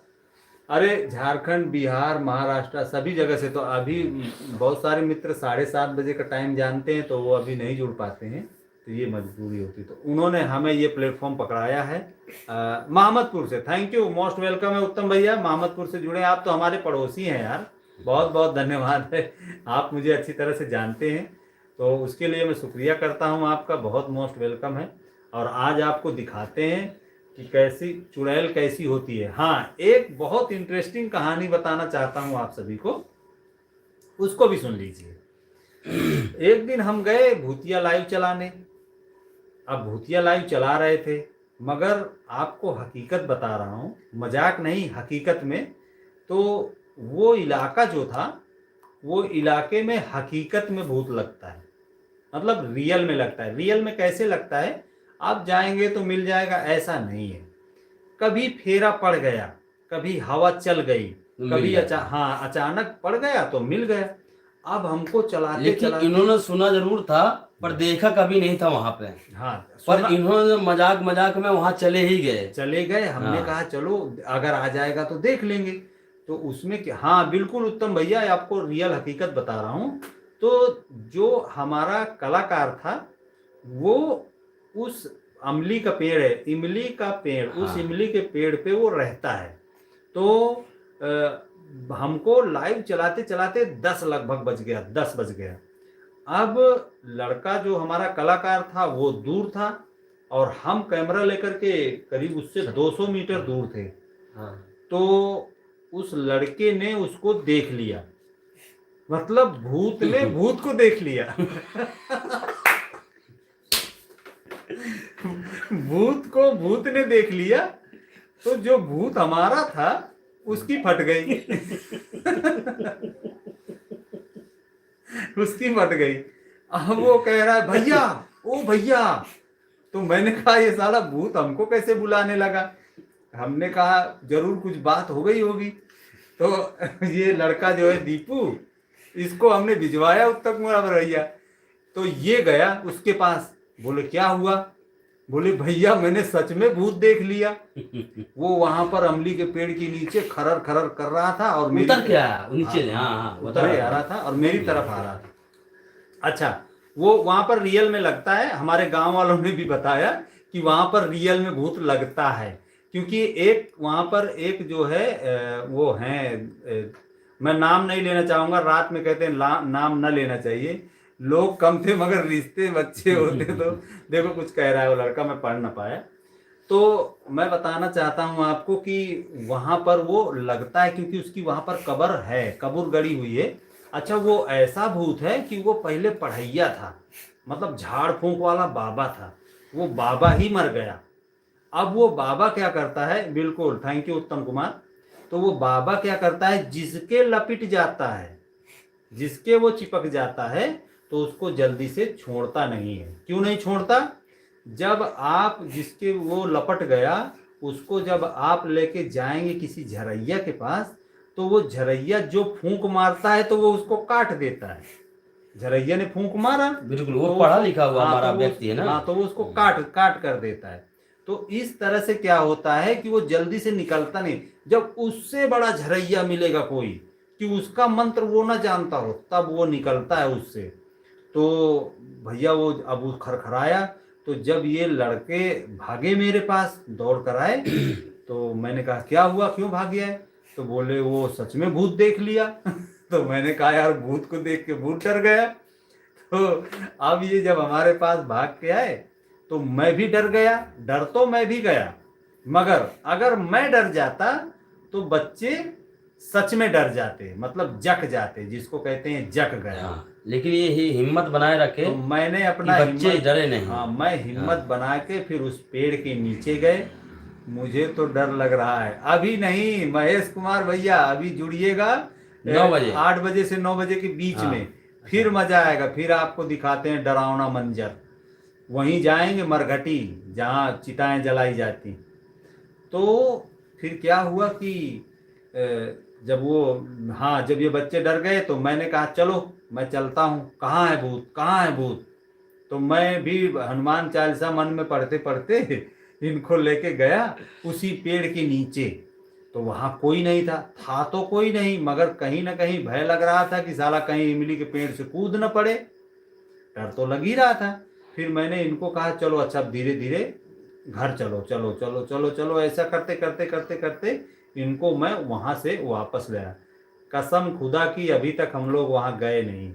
अरे झारखंड, बिहार, महाराष्ट्र सभी जगह से। तो अभी बहुत सारे मित्र 7:30 बजे का टाइम जानते हैं, तो वो अभी नहीं जुड़ पाते हैं, तो ये मजबूरी होती। तो उन्होंने हमें ये प्लेटफॉर्म पकड़ाया है मोहम्मदपुर से। थैंक यू, मोस्ट वेलकम है उत्तम भैया, मोहम्मदपुर से जुड़े। आप तो हमारे पड़ोसी हैं यार, बहुत बहुत धन्यवाद है। आप मुझे अच्छी तरह से जानते हैं, तो उसके लिए मैं शुक्रिया करता हूँ आपका, बहुत मोस्ट वेलकम है। और आज आपको दिखाते हैं कि कैसी चुड़ैल कैसी होती है। हाँ, एक बहुत इंटरेस्टिंग कहानी बताना चाहता हूँ आप सभी को, उसको भी सुन लीजिए। एक दिन हम गए भूतिया लाइव चलाने। अब भूतिया लाइव चला रहे थे, मगर आपको हकीकत बता रहा हूँ, मजाक नहीं, हकीकत में। तो वो इलाका जो था, वो इलाके में हकीकत में भूत लगता है, मतलब रियल में लगता है। रियल में कैसे लगता है, आप जाएंगे तो मिल जाएगा, ऐसा नहीं है। कभी फेरा पड़ गया, कभी हवा चल गई, कभी अचानक पड़ गया तो मिल गया। अब हमको चलाते चलाते, इन्होंने सुना जरूर था पर देखा कभी नहीं था वहां पे। हाँ, पर इन्होंने मजाक मजाक में वहां चले गए। हमने कहा चलो अगर आ जाएगा तो देख लेंगे। तो उसमें क्या, हाँ बिल्कुल उत्तम भैया, आपको रियल हकीकत बता रहा हूँ। तो जो हमारा कलाकार था, वो उस अमली का पेड़ है, इमली का पेड़, उस इमली के पेड़ पे वो रहता है। तो हमको लाइव चलाते चलाते 10 लगभग बज गया, 10 बज गया। अब लड़का जो हमारा कलाकार था वो दूर था, और हम कैमरा लेकर के करीब उससे 200 मीटर दूर थे। तो उस लड़के ने उसको देख लिया, मतलब भूत ने भूत को देख लिया। भूत को भूत ने देख लिया, तो जो भूत हमारा था उसकी फट गई। उसकी फट गई। अब वो कह रहा है भैया, ओ भैया। तो मैंने कहा ये साला भूत हमको कैसे बुलाने लगा। हमने कहा जरूर कुछ बात हो गई होगी। तो ये लड़का जो है दीपू, इसको हमने भिजवाया उत्तम कुमार भैया। तो ये गया उसके पास, बोले क्या हुआ। बोले भैया मैंने सच में भूत देख लिया। वो वहां पर अमली के पेड़ के नीचे खरर खरर कर रहा था, और उतर आ रहा था और मेरी तरफ आ रहा था। अच्छा, वो वहां पर रियल में लगता है। हमारे गांव वालों ने भी बताया कि वहां पर रियल में भूत लगता है, क्योंकि एक वहां पर एक जो है वो है, मैं नाम नहीं लेना चाहूंगा, रात में कहते हैं नाम न लेना चाहिए, लोग कम थे मगर रिश्ते बच्चे होते। तो देखो कुछ कह रहा है वो लड़का, मैं पढ़ ना पाया। तो मैं बताना चाहता हूं आपको कि वहां पर वो लगता है, क्योंकि उसकी वहां पर कब्र है, कब्र गड़ी हुई है। अच्छा, वो ऐसा भूत है कि वो पहले पढ़ैया था, मतलब झाड़ फूंक वाला बाबा था। वो बाबा ही मर गया। अब वो बाबा क्या करता है, बिल्कुल थैंक यू उत्तम कुमार। तो वो बाबा क्या करता है, जिसके लपिट जाता है, जिसके वो चिपक जाता है, तो उसको जल्दी से छोड़ता नहीं है। क्यों नहीं छोड़ता? जब आप जिसके वो लपट गया उसको जब आप लेके जाएंगे किसी झरैया के पास, तो वो झरैया जो फूंक मारता है तो वो उसको काट देता है। झरैया ने फूंक मारा, बिल्कुल, वो तो पढ़ा उसको- लिखा हुआ हाँ, हमारा तो वो व्यक्ति है ना। हाँ, तो वो उसको काट काट कर देता है। तो इस तरह से क्या होता है कि वो जल्दी से निकलता नहीं। जब उससे बड़ा झरैया मिलेगा कोई कि उसका मंत्र वो ना जानता हो, तब वो निकलता है उससे। तो भैया वो अब वो खरखराया, तो जब ये लड़के भागे मेरे पास दौड़ कर आए, तो मैंने कहा क्या हुआ, क्यों भाग गया है? तो बोले वो सच में भूत देख लिया। तो मैंने कहा यार भूत को देख के भूत डर गया। तो अब ये जब हमारे पास भाग के आए तो मैं भी डर गया। डर तो मैं भी गया, मगर अगर मैं डर जाता तो बच्चे सच में डर जाते, मतलब जक जाते, जिसको कहते हैं जक गया। हाँ, लेकिन ये ही हिम्मत बनाए रखे तो मैंने कि अपना बच्चे हिम्मत, डरे नहीं। हाँ, मैं हिम्मत बना के फिर उस पेड़ के नीचे गए। मुझे तो डर लग रहा है। अभी नहीं महेश कुमार भैया, अभी जुड़िएगा 9 बजे। 8 बजे से 9 बजे के बीच हाँ, में, फिर मजा आएगा। फिर आपको दिखाते हैं डरावना मंजर। वहीं जाएंगे मरघटी, जहाँ चिताएं जलाई जाती। तो फिर क्या हुआ कि जब वो, हाँ, जब ये बच्चे डर गए तो मैंने कहा चलो मैं चलता हूँ, कहाँ है भूत, कहाँ है भूत। तो मैं भी हनुमान चालीसा मन में पढ़ते पढ़ते इनको लेके गया उसी पेड़ के नीचे। तो वहां कोई नहीं था तो कोई नहीं, मगर कहीं ना कहीं भय लग रहा था कि साला कहीं इमली के पेड़ से कूद न पड़े। डर तो लग ही रहा था। फिर मैंने इनको कहा चलो अच्छा धीरे धीरे घर चलो, चलो चलो चलो चलो, ऐसा करते करते करते करते इनको मैं वहां से वापस लाया। कसम खुदा की अभी तक हम लोग वहां गए नहीं।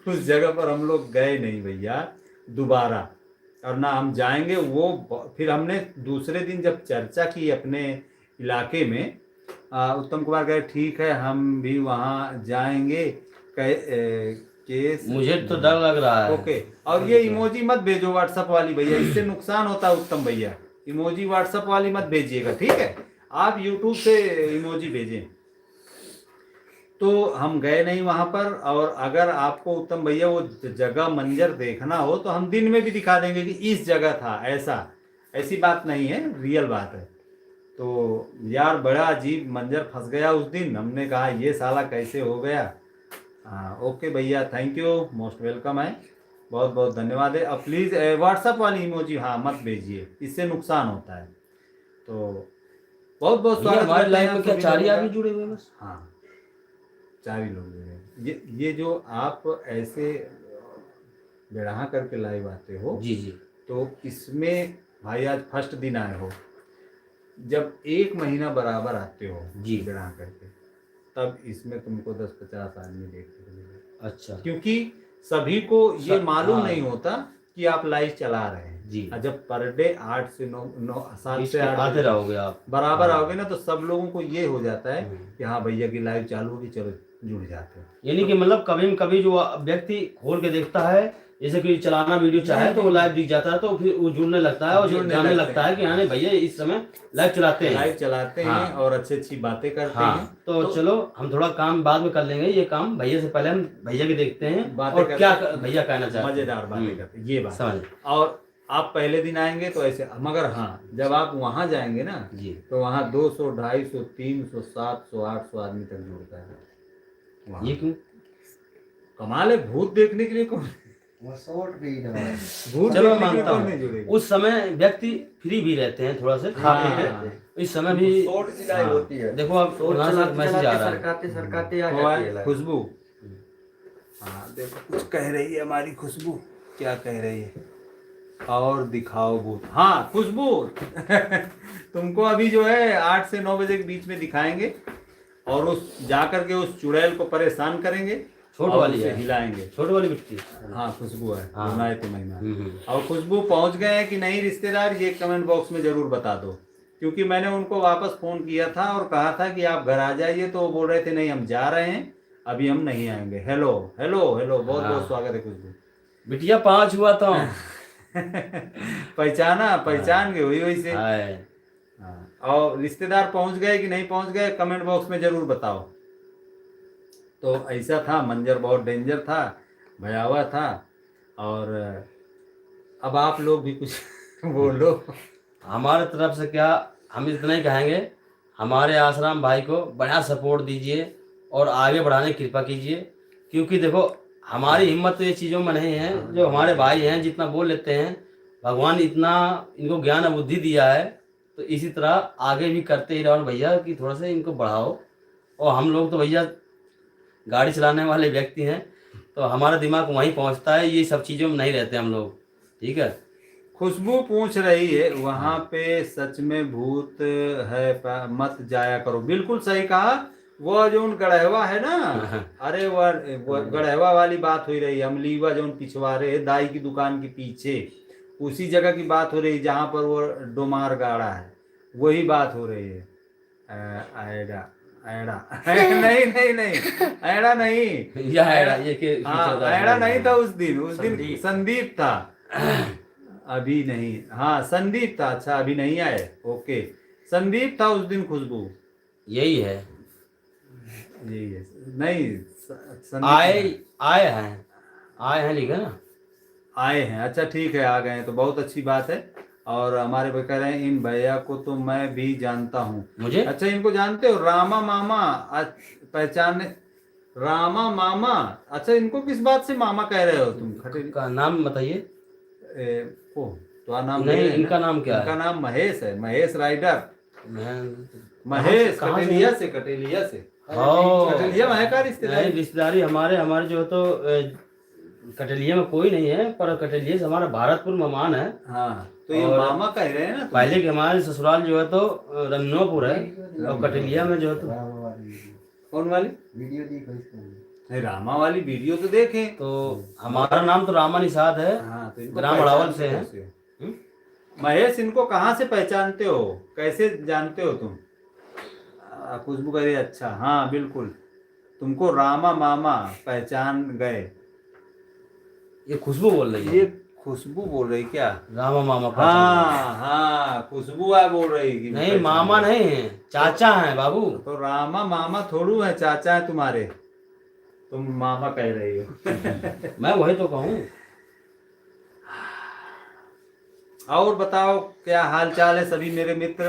उस जगह पर हम लोग गए नहीं भैया दोबारा, और ना हम जाएंगे। वो फिर हमने दूसरे दिन जब चर्चा की अपने इलाके में, उत्तम कुमार कहे ठीक है हम भी वहाँ जाएंगे। केस मुझे तो डर लग रहा है। ओके। और ये इमोजी मत भेजो व्हाट्सएप वाली भैया, इससे नुकसान होता है उत्तम भैया। इमोजी व्हाट्सएप वाली मत भेजिएगा, ठीक है? आप यूट्यूब से इमोजी भेजें। तो हम गए नहीं वहां पर। और अगर आपको उत्तम भैया वो जगह मंजर देखना हो तो हम दिन में भी दिखा देंगे कि इस जगह था ऐसा। ऐसी बात नहीं है, रियल बात है। तो यार बड़ा अजीब मंजर फंस गया उस दिन। हमने कहा ये साला कैसे हो गया। हाँ ओके भैया, थैंक यू, मोस्ट वेलकम है, बहुत बहुत धन्यवाद है। अब प्लीज़ व्हाट्सएप वाली इमोजी हाँ मत भेजिए, इससे नुकसान होता है। तो बहुत बहुत ये स्वागत हमारे करते हैं लाइव में आप क्या सभी 4 ही लोगों आदमी का। जुड़े हुए हैं बस? हाँ 4 ही लोग हैं। ये जो आप ऐसे बेढ़ा करके लाइव आते हो, जी जी, तो इसमें भाई आज फर्स्ट दिन आए हो। जब 1 महीना बराबर आते हो जी। बेढ़ा करके, तब इसमें तुमको 10-50 आदमी देखने को मिलेगा। अच्छा क्योंकि सभी को ये मालूम हाँ। नहीं होता कि आप लाइव चला रहे हैं जी। और जब पर डे 8 से 9 7 बीच से में 8 आते रहोगे आप। बराबर हाँ। आओगे ना, तो सब लोगों को ये हो जाता है हम्म। कि हाँ भैया की लाइव चालू होगी, चलो जुड़ जाते हैं। यानी कि मतलब कभी न कभी जो व्यक्ति खोल के देखता है, जैसे कि चलाना वीडियो चाहे तो वो लाइव दिख जाता है, तो फिर वो जुड़ने लगता है और जानने लगता है कि हाँ नहीं भैया इस समय लाइव चलाते हैं, लाइव चलाते हैं हाँ। और अच्छी अच्छी बातें करते हाँ। हैं। तो चलो हम थोड़ा काम बाद में कर लेंगे, ये काम भैया से पहले हम भैया के देखते हैं बातें और क्या करते हैं, भैया कहना चाहते हैं। मजेदार बातें करते हैं, ये बात समझ। और आप पहले दिन आएंगे तो ऐसे, मगर हाँ जब आप वहां जाएंगे ना जी, तो वहाँ 200, 250, 300, 700, 800 आदमी तक जुड़ता है वहाँ। ये क्यों? कमाल है, भूत देखने के लिए कौन भूत चलो देखने के लिए मानता कौन हूँ, नहीं जुड़ेगा? उस समय व्यक्ति फ्री भी रहते हैं थोड़ा से खा पी के, इस समय भी शॉर्ट सिलाई होती है। देखो अब यहाँ से मैसेज आ रहा है। सरकाते सरकाते आ वो जाती है है लाइट। खुशबू। हाँ देखो कुछ कह रही है हमारी खुशबू, क्या कह रही है? और दिखाओ भूत। हाँ खुशबू तुमको अभी जो है 8 से 9 बजे के बीच में दिखाएंगे और उस जाकर के उस चुड़ैल को परेशान करेंगे, छोट और वाली उसे है, हिलाएंगे। छोट वाली बिट्टी। हाँ खुशबू है, हाँ। बनाए थे महिमा। हम्म। और खुशबू पहुंच गए हैं कि नहीं रिश्तेदार, ये कमेंट बॉक्स में जरूर बता दो, क्योंकि मैंने उनको वापस फोन किया था और कहा था कि आप घर आ जाइए, तो वो बोल रहे थे नहीं हम जा रहे हैं, अभी हम नहीं आएंगे। हेलो हेलो हेलो, बहुत हाँ। बहुत स्वागत है खुशबू। बिटिया 5 हुआ तो पहचान गए हुई वैसे। हाय। हाँ। और रिश्तेदार पहुंच गए कि नहीं पहुंच गए, कमेंट बॉक्स में जरूर बताओ। तो ऐसा था, मंजर बहुत डेंजर था, भयावह था। और अब आप लोग भी कुछ बोलो। हमारे तरफ से क्या, हम इतना ही कहेंगे, हमारे आश्रम भाई को बढ़िया सपोर्ट दीजिए और आगे बढ़ाने की कृपा कीजिए। क्योंकि देखो हमारी हिम्मत तो ये चीज़ों में नहीं है, जो हमारे भाई हैं जितना बोल लेते हैं, भगवान इतना इनको ज्ञान और बुद्धि दिया है, तो इसी तरह आगे भी करते ही रहो भैया, कि थोड़ा सा इनको बढ़ाओ। और हम लोग तो भैया गाड़ी चलाने वाले व्यक्ति हैं, तो हमारा दिमाग वहीं पहुंचता है, ये सब चीज़ों में नहीं रहते हम लोग। ठीक है। खुशबू पूछ रही है वहां पे सच में भूत है, मत जाया करो। बिल्कुल सही कहा। वो जो गढ़वा है ना, अरे वो गढ़वा वाली बात हो रही है। अमलीवा जो पिछवाड़े है दाई की दुकान के पीछे, उसी जगह की बात हो रही है जहाँ पर वो डोमार गाड़ा है, वही बात हो रही है। ऐडा ऐडा नहीं नहीं नहीं, ऐडा नहीं, या ये के हाँ ऐडा नहीं था उस दिन संदीप था। अभी नहीं, हाँ संदीप था। अच्छा अभी नहीं आए, ओके संदीप था उस दिन। खुशबू यही है, यही है। नहीं आए हैं लिखा ना, आए हैं। अच्छा ठीक है, आ गए हैं तो बहुत अच्छी बात है। और हमारे भाई कह रहे हैं इन भैया को तो मैं भी जानता हूँ। मुझे अच्छा इनको जानते हो? रामा मामा पहचाने? रामा मामा, अच्छा इनको किस बात से मामा कह रहे हो तुम? का नाम बताइए। तो नाम नहीं, इनका नाम क्या है? इनका नाम महेश है, महेश राइडर। महेश कटेलिया से कटेलिया महका रिश्तेदारी। रिश्तेदारी हमारे जो तो कटेलिया में कोई नहीं है, पर कटेलिया से हमारा भारतपुर मेहमान है। हाँ तो ये मामा कह रहे हैं ना। पहले के हमारे ससुराल जो है तो रन्नोपुर है, और कटेलिया में जो है तो कौन वाली वीडियो देखो, रामा वाली वीडियो तो देखे। तो हमारा नाम तो रामा निषाद है। हाँ, तो ग्राम अड़ावल से है। महेश इनको कहाँ से पहचानते हो, कैसे जानते हो तुम? खुशबू कह रही अच्छा हाँ बिल्कुल, तुमको रामा मामा पहचान गए। ये खुशबू बोल रही है। ये खुशबू बोल रही क्या? रामा मामा हाँ खुशबू आ बोल रही कि नहीं, मामा नहीं है, चाचा है बाबू। तो रामा मामा थोड़ू है, चाचा है तुम्हारे, तुम मामा कह रही हो। मैं वही तो कहूँ। और बताओ क्या हाल चाल है सभी मेरे मित्र?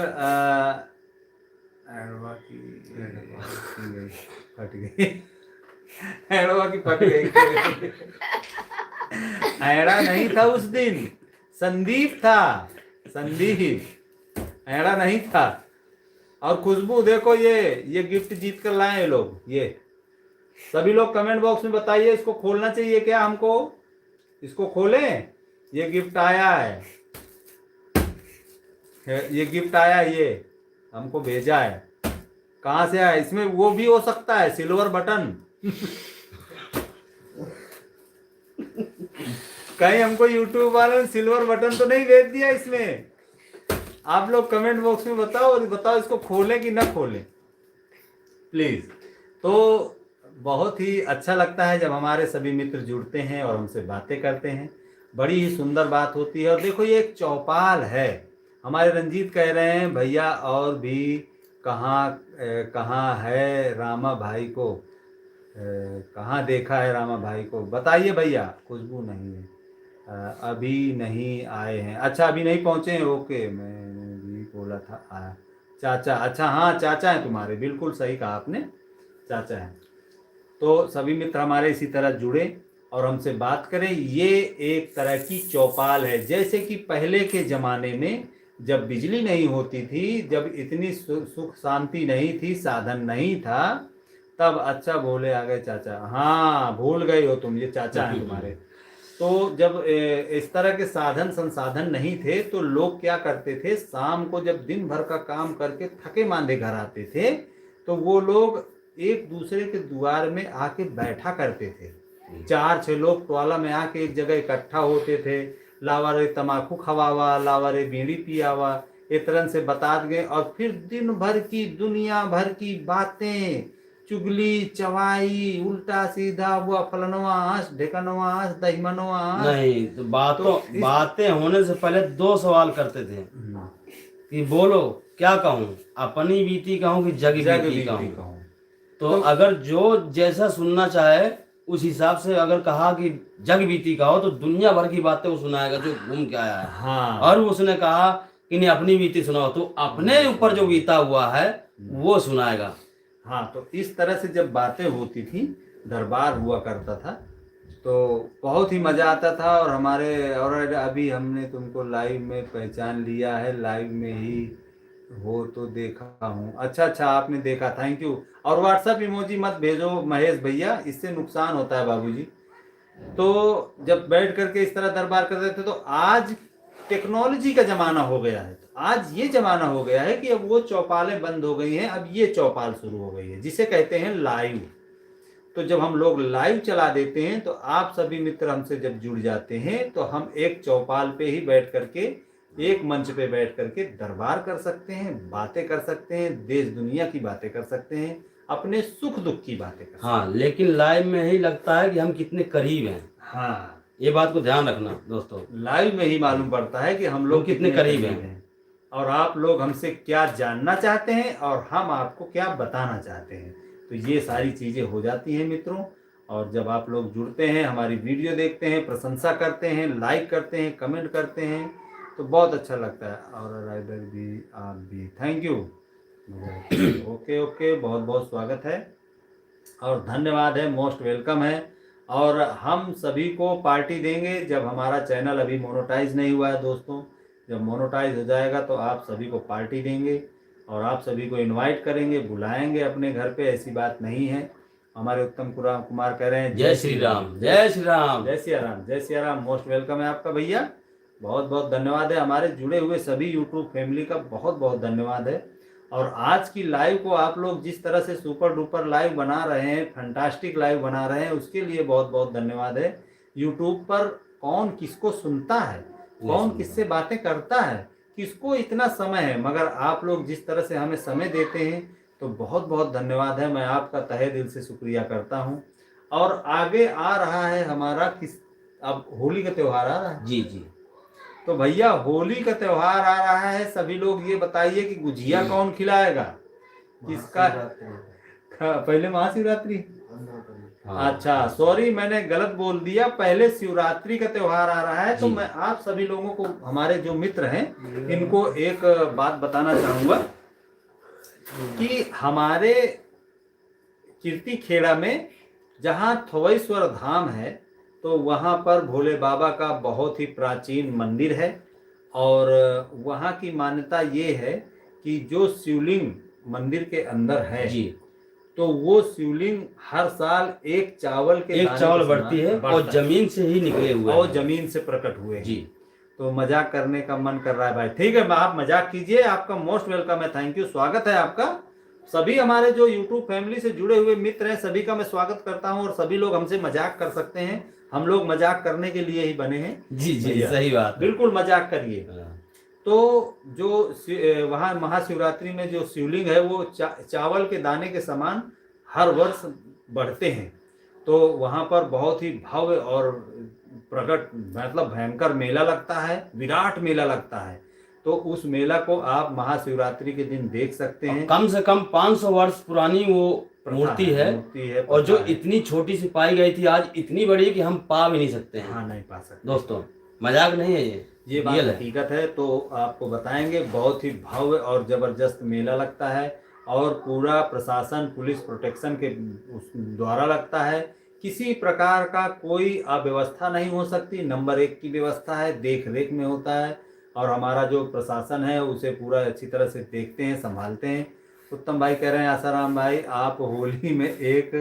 फट गई फट गई। ऐड़ा नहीं था उस दिन, संदीप था, संदीप ऐड़ा नहीं था। और खुशबू देखो ये गिफ्ट जीत कर लाए ये लोग। ये सभी लोग कमेंट बॉक्स में बताइए, इसको खोलना चाहिए क्या हमको? इसको खोलें? ये गिफ्ट आया है, ये गिफ्ट आया, ये हमको भेजा है। कहाँ से आया? इसमें वो भी हो सकता है सिल्वर बटन। कहीं हमको यूट्यूब वालों ने सिल्वर बटन तो नहीं भेज दिया इसमें? आप लोग कमेंट बॉक्स में बताओ, और बताओ इसको खोलें कि ना खोलें प्लीज। तो बहुत ही अच्छा लगता है जब हमारे सभी मित्र जुड़ते हैं और हमसे बातें करते हैं, बड़ी ही सुंदर बात होती है। और देखो ये एक चौपाल है। हमारे रंजीत कह रहे हैं भैया और भी कहाँ है रामा भाई को, कहाँ देखा है रामा भाई को बताइए भैया। खुशबू नहीं है, अभी नहीं आए हैं। अच्छा अभी नहीं पहुँचे हैं, ओके मैंने भी बोला था चाचा। अच्छा हाँ चाचा हैं तुम्हारे, बिल्कुल सही कहा आपने, चाचा हैं। तो सभी मित्र हमारे इसी तरह जुड़े और हमसे बात करें। ये एक तरह की चौपाल है, जैसे कि पहले के ज़माने में जब बिजली नहीं होती थी, जब इतनी सुख शांति नहीं थी, साधन नहीं था, तब अच्छा बोले आ गए चाचा। हाँ भूल गए हो तुम, ये चाचा हैं तुम्हारे। तो जब इस तरह के साधन संसाधन नहीं थे तो लोग क्या करते थे, शाम को जब दिन भर का काम करके थके मांदे घर आते थे तो वो लोग एक दूसरे के द्वार में आके बैठा करते थे। 4-6 लोग टोला में आके एक जगह इकट्ठा होते थे, लावारे तमाकू खवावा, लावारे बीड़ी पियावा, इस तरह से बता गए। और फिर दिन भर की दुनिया भर की बातें, चुगली चवाई, उल्टा सीधा, हुआ फलनवा आंस, ढेकनवा आंस, दहीमनवा आंस। नहीं तो बातें होने से पहले 2 सवाल करते थे कि बोलो क्या कहूँ, अपनी बीती कहूँ कि जग बीती कहूँ। तो अगर जो जैसा सुनना चाहे उस हिसाब से अगर कहा कि जग बीती का हो तो दुनिया भर की बातें वो सुनाएगा जो घूम के आया है। हाँ और उसने कहा कि नहीं अपनी बीती सुनाओ, तो अपने ऊपर जो बीता हुआ है वो सुनाएगा। हाँ, तो इस तरह से जब बातें होती थी, दरबार हुआ करता था, तो बहुत ही मजा आता था। और हमारे और अभी हमने तुमको लाइव में पहचान लिया है, लाइव में ही हो तो देखा हूँ। अच्छा, आपने देखा, थैंक यू। और व्हाट्सएप इमोजी मत भेजो महेश भैया, इससे नुकसान होता है बाबूजी। तो जब बैठ करके इस तरह दरबार करते थे, तो आज टेक्नोलॉजी का जमाना हो गया है। आज ये जमाना हो गया है कि अब वो चौपालें बंद हो गई हैं, अब ये चौपाल शुरू हो गई है जिसे कहते हैं लाइव। तो जब हम लोग लाइव चला देते हैं तो आप सभी मित्र हमसे जब जुड़ जाते हैं तो हम एक चौपाल पे ही बैठ करके, एक मंच पे बैठ करके दरबार कर सकते हैं, बातें कर सकते हैं, देश दुनिया की बातें कर सकते हैं, अपने सुख दुख की बातें कर सकते हैं। हाँ, लेकिन लाइव में ही लगता है कि हम कितने करीब हैं। हाँ, ये बात को ध्यान रखना दोस्तों, लाइव में ही मालूम पड़ता है कि हम लोग कितने करीब हैं और आप लोग हमसे क्या जानना चाहते हैं और हम आपको क्या बताना चाहते हैं। तो ये सारी चीजें हो जाती हैं मित्रों। और जब आप लोग जुड़ते हैं, हमारी वीडियो देखते हैं, प्रशंसा करते हैं, लाइक करते हैं, कमेंट करते हैं, तो बहुत अच्छा लगता है। और राइडर भी, आप भी, थैंक यू। ओके, बहुत बहुत स्वागत है और धन्यवाद है, मोस्ट वेलकम है। और हम सभी को पार्टी देंगे जब हमारा चैनल अभी मोनेटाइज नहीं हुआ है दोस्तों। जब मोनेटाइज हो जाएगा तो आप सभी को पार्टी देंगे और आप सभी को इनवाइट करेंगे, बुलाएंगे अपने घर पे, ऐसी बात नहीं है। हमारे उत्तम कुमार कह रहे हैं जय श्री राम, जय श्री राम, जय सिया राम, जय सिया राम। मोस्ट वेलकम है आपका भैया, बहुत बहुत धन्यवाद है। हमारे जुड़े हुए सभी यूट्यूब फैमिली का बहुत बहुत धन्यवाद है। और आज की लाइव को आप लोग जिस तरह से सुपर डुपर लाइव बना रहे हैं, फैंटास्टिक लाइव बना रहे हैं, उसके लिए बहुत बहुत धन्यवाद है। यूट्यूब पर कौन किसको सुनता है, कौन किससे बातें करता है, किसको इतना समय है, मगर आप लोग जिस तरह से हमें समय देते हैं तो बहुत बहुत धन्यवाद है। मैं आपका तहे दिल से शुक्रिया करता हूँ। और आगे आ रहा है हमारा अब होली का त्यौहार आ रहा है। जी जी, तो भैया होली का त्यौहार आ रहा है, सभी लोग ये बताइए कि गुजिया कौन खिलाएगा, किसका? पहले महाशिवरात्रि। हाँ। अच्छा, सॉरी मैंने गलत बोल दिया, पहले शिवरात्रि का त्योहार आ रहा है। तो मैं आप सभी लोगों को, हमारे जो मित्र हैं, इनको एक बात बताना चाहूंगा कि हमारे कीर्ति खेड़ा में जहाँ थोवेश्वर धाम है, तो वहाँ पर भोले बाबा का बहुत ही प्राचीन मंदिर है। और वहाँ की मान्यता ये है कि जो शिवलिंग मंदिर के अंदर है जी, तो वो शिवलिंग हर साल एक चावल बढ़ती है और जमीन से ही निकले हुए और जमीन से प्रकट हुए जी। तो मजाक करने का मन कर रहा है भाई, ठीक है, आप मजाक कीजिए, आपका मोस्ट वेलकम है, थैंक यू, स्वागत है आपका। सभी हमारे जो यूट्यूब फैमिली से जुड़े हुए मित्र हैं, सभी का मैं स्वागत करता हूं। और सभी लोग हमसे मजाक कर सकते हैं, हम लोग मजाक करने के लिए ही बने हैं। जी जी, सही बात, बिल्कुल मजाक करिए। तो जो वहाँ महाशिवरात्रि में जो शिवलिंग है वो चावल के दाने के समान हर वर्ष बढ़ते हैं। तो वहाँ पर बहुत ही भव्य और प्रकट, मतलब भयंकर मेला लगता है, विराट मेला लगता है। तो उस मेला को आप महाशिवरात्रि के दिन देख सकते हैं। कम से कम 500 वर्ष पुरानी वो मूर्ति है और जो इतनी छोटी सी पाई गई थी आज इतनी बड़ी है कि हम पा भी नहीं सकते हैं। हाँ, नहीं पा सकते दोस्तों, मजाक नहीं है ये बात हकीकत है। तो आपको बताएंगे, बहुत ही भव्य और जबरदस्त मेला लगता है और पूरा प्रशासन, पुलिस प्रोटेक्शन के द्वारा लगता है। किसी प्रकार का कोई अव्यवस्था नहीं हो सकती, नंबर 1 की व्यवस्था है, देख रेख में होता है। और हमारा जो प्रशासन है उसे पूरा अच्छी तरह से देखते हैं, संभालते हैं। उत्तम भाई कह रहे हैं आसाराम भाई आप होली में एक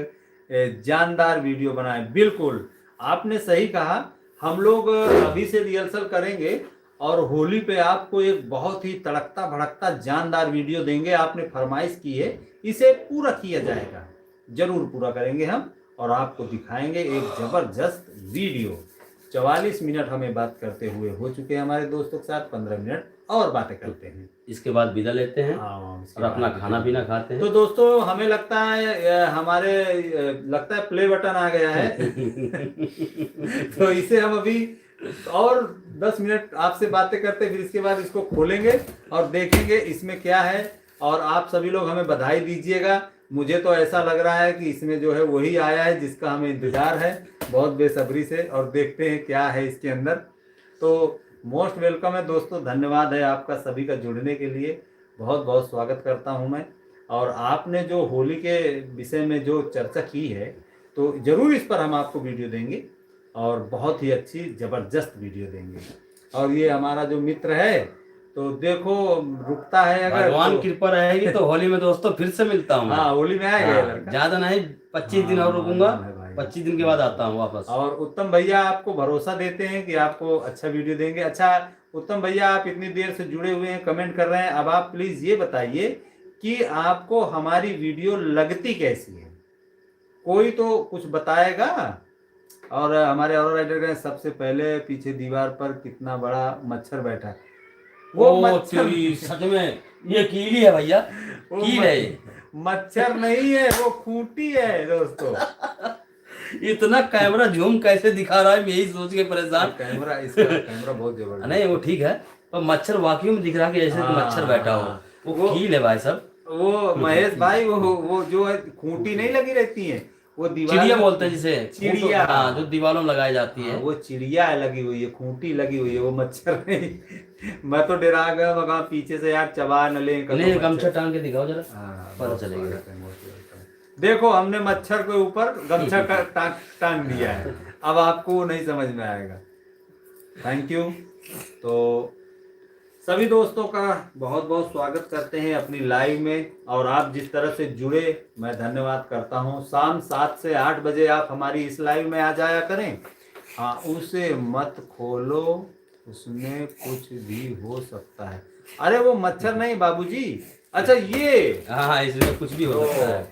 जानदार वीडियो बनाएं। बिल्कुल आपने सही कहा, हम लोग अभी से रिहर्सल करेंगे और होली पे आपको एक बहुत ही तड़कता भड़कता जानदार वीडियो देंगे। आपने फरमाइश की है, इसे पूरा किया जाएगा, जरूर पूरा करेंगे हम और आपको दिखाएंगे एक जबरदस्त वीडियो। 44 मिनट हमें बात करते हुए हो चुके हैं हमारे दोस्तों के साथ, 15 मिनट और बातें करते हैं, इसके बाद विदा लेते हैं और अपना खाना पीना खाते हैं। तो दोस्तों हमें लगता है प्ले बटन आ गया है तो इसे हम अभी और 10 मिनट आपसे बातें करते, फिर इसके बाद इसको खोलेंगे और देखेंगे इसमें क्या है। और आप सभी लोग हमें बधाई दीजिएगा, मुझे तो ऐसा लग रहा है कि इसमें जो है वही आया है जिसका हमें इंतजार है बहुत बेसब्री से, और देखते हैं क्या है इसके अंदर। तो मोस्ट वेलकम है दोस्तों, धन्यवाद है आपका सभी का जुड़ने के लिए, बहुत बहुत स्वागत करता हूं मैं। और आपने जो होली के विषय में जो चर्चा की है तो ज़रूर इस पर हम आपको वीडियो देंगे, और बहुत ही अच्छी ज़बरदस्त वीडियो देंगे। और ये हमारा जो मित्र है तो देखो रुकता है अगर भगवान तो, कृपा रहेगी तो होली में दोस्तों फिर से मिलता हूँ मैं। हाँ होली में आएगा ये हाँ, लड़का। ज्यादा नहीं, 25 दिन और हाँ, रुकूंगा, मालूम है भाई। 25 दिन के बाद आता हूँ वापस। और उत्तम भैया आपको भरोसा देते हैं कि आपको अच्छा वीडियो देंगे। अच्छा उत्तम भैया, आप इतनी देर से जुड़े हुए हैं, कमेंट कर रहे हैं, अब आप प्लीज ये बताइए कि आपको हमारी वीडियो लगती कैसी है, कोई तो कुछ बताएगा। और हमारे और राइडर का सबसे पहले पीछे दीवार पर कितना बड़ा मच्छर बैठा है, वो ओ मच्छर तेरी, सच में ये कीड़ी है भैया, वो कीड़ है ये। मच्छर नहीं है, वो खूंटी है दोस्तों। इतना कैमरा झूम कैसे दिखा रहा है, मैं यही सोच के परेशान। कैमरा, इसका कैमरा बहुत जबरदस्त। नहीं वो ठीक है, पर मच्छर वाकई में दिख रहा है कि ऐसे हाँ, मच्छर बैठा हो। हाँ। वो कील है भाई साहब। वो महेश भाई, वो जो है खूंटी नहीं लगी रहती है, वो दीवार चिड़िया में- बोलते हैं जिसे, चिड़िया, हाँ, जो दीवारों में लगाई जाती हाँ, है। वो चिड़िया लगी हुई है, खूंटी लगी हुई है, वो मच्छर नहीं। मैं तो डरा गया, मगर पीछे से यार चबा न ले नहीं, गमछा टांग के दिखाओ जरा, हाँ, पता बहुत चलेगा। स्वागत है, बहुत स्वागत है। देखो हमने मच्छर के ऊपर गमछा टांग दिया है, अब आपको नहीं समझ में आएगा। Thank you. तो सभी दोस्तों का बहुत बहुत स्वागत करते हैं अपनी लाइव में, और आप जिस तरह से जुड़े मैं धन्यवाद करता हूं। शाम 7 से 8 बजे आप हमारी इस लाइव में आ जाया करें। हाँ, उसे मत खोलो, उसमें कुछ भी हो सकता है। अरे वो मच्छर नहीं बाबूजी, अच्छा ये हाँ, इसमें कुछ भी हो सकता है।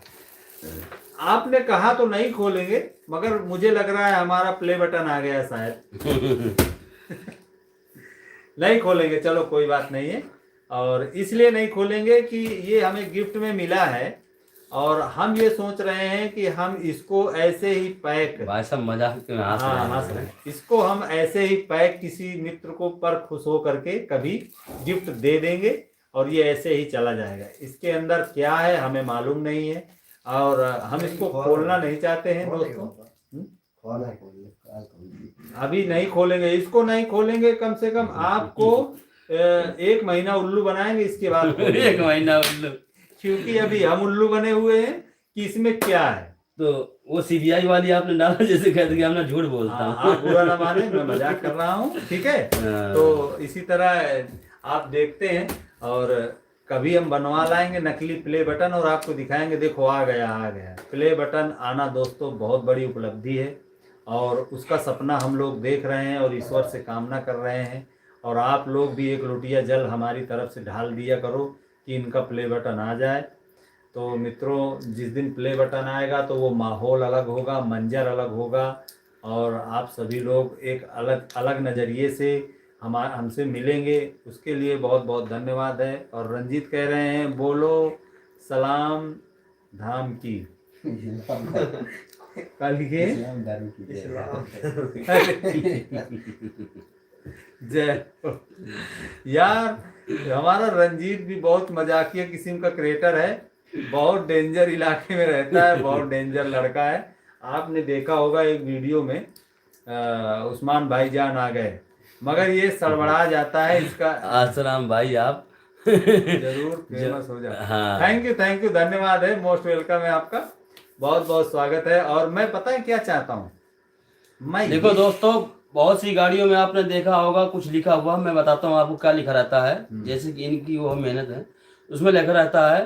आपने कहा तो नहीं खोलेंगे, मगर मुझे लग रहा है हमारा प्ले बटन आ गया शायद। नहीं खोलेंगे, चलो कोई बात नहीं है। और इसलिए नहीं खोलेंगे कि ये हमें गिफ्ट में मिला है, और हम ये सोच रहे हैं कि हम इसको ऐसे ही पैक, भाई साहब मजाक में हंस हाँ हंस रहे हैं, इसको हम ऐसे ही पैक किसी मित्र को पर खुश हो करके कभी गिफ्ट दे देंगे, और ये ऐसे ही चला जाएगा। इसके अंदर क्या है हमें मालूम नहीं है, और हम इसको खोलना नहीं चाहते हैं दोस्तों। अभी नहीं खोलेंगे, इसको नहीं खोलेंगे, कम से कम आपको 1 महीना उल्लू बनाएंगे, इसके बाद खोलेंगे। 1 महीना उल्लू। क्योंकि अभी हम उल्लू बने हुए हैं कि इसमें क्या है। तो वो सीबीआई वाली आपने डाला, जैसे कहते कि हमने झूठ बोलता हाँ, हूँ। आप बुरा ना माने, मैं मजाक कर रहा हूँ, ठीक है। तो इसी तरह आप देखते हैं, और कभी हम बनवा लाएंगे नकली प्ले बटन और आपको दिखाएंगे, देखो आ गया आ गया। प्ले बटन आना दोस्तों बहुत बड़ी उपलब्धि है, और उसका सपना हम लोग देख रहे हैं और ईश्वर से कामना कर रहे हैं। और आप लोग भी एक लोटिया जल हमारी तरफ से ढाल दिया करो कि इनका प्ले बटन आ जाए। तो मित्रों, जिस दिन प्ले बटन आएगा तो वो माहौल अलग होगा, मंजर अलग होगा, और आप सभी लोग एक अलग अलग नज़रिए से हमसे मिलेंगे। उसके लिए बहुत बहुत धन्यवाद है। और रंजीत कह रहे हैं बोलो सलाम धाम की, कल के जय हो। यार हमारा रंजीत भी बहुत मजाकिया किस्म का क्रिएटर है, बहुत डेंजर इलाके में रहता है, बहुत डेंजर लड़का है। आपने देखा होगा एक वीडियो में उस्मान भाईजान आ गए, मगर ये सड़बड़ा जाता है, इसका आसराम भाई आप जरूर फेमस हो जाता है। हाँ। थैंक यू, धन्यवाद है, मोस्ट वेलकम है आपका, बहुत बहुत स्वागत है। और मैं पता है क्या चाहता हूँ, मैं देखो दोस्तों, बहुत सी गाड़ियों में आपने देखा होगा कुछ लिखा हुआ, मैं बताता हूँ आपको क्या लिखा रहता है। जैसे कि इनकी वो मेहनत है, उसमें लिखा रहता है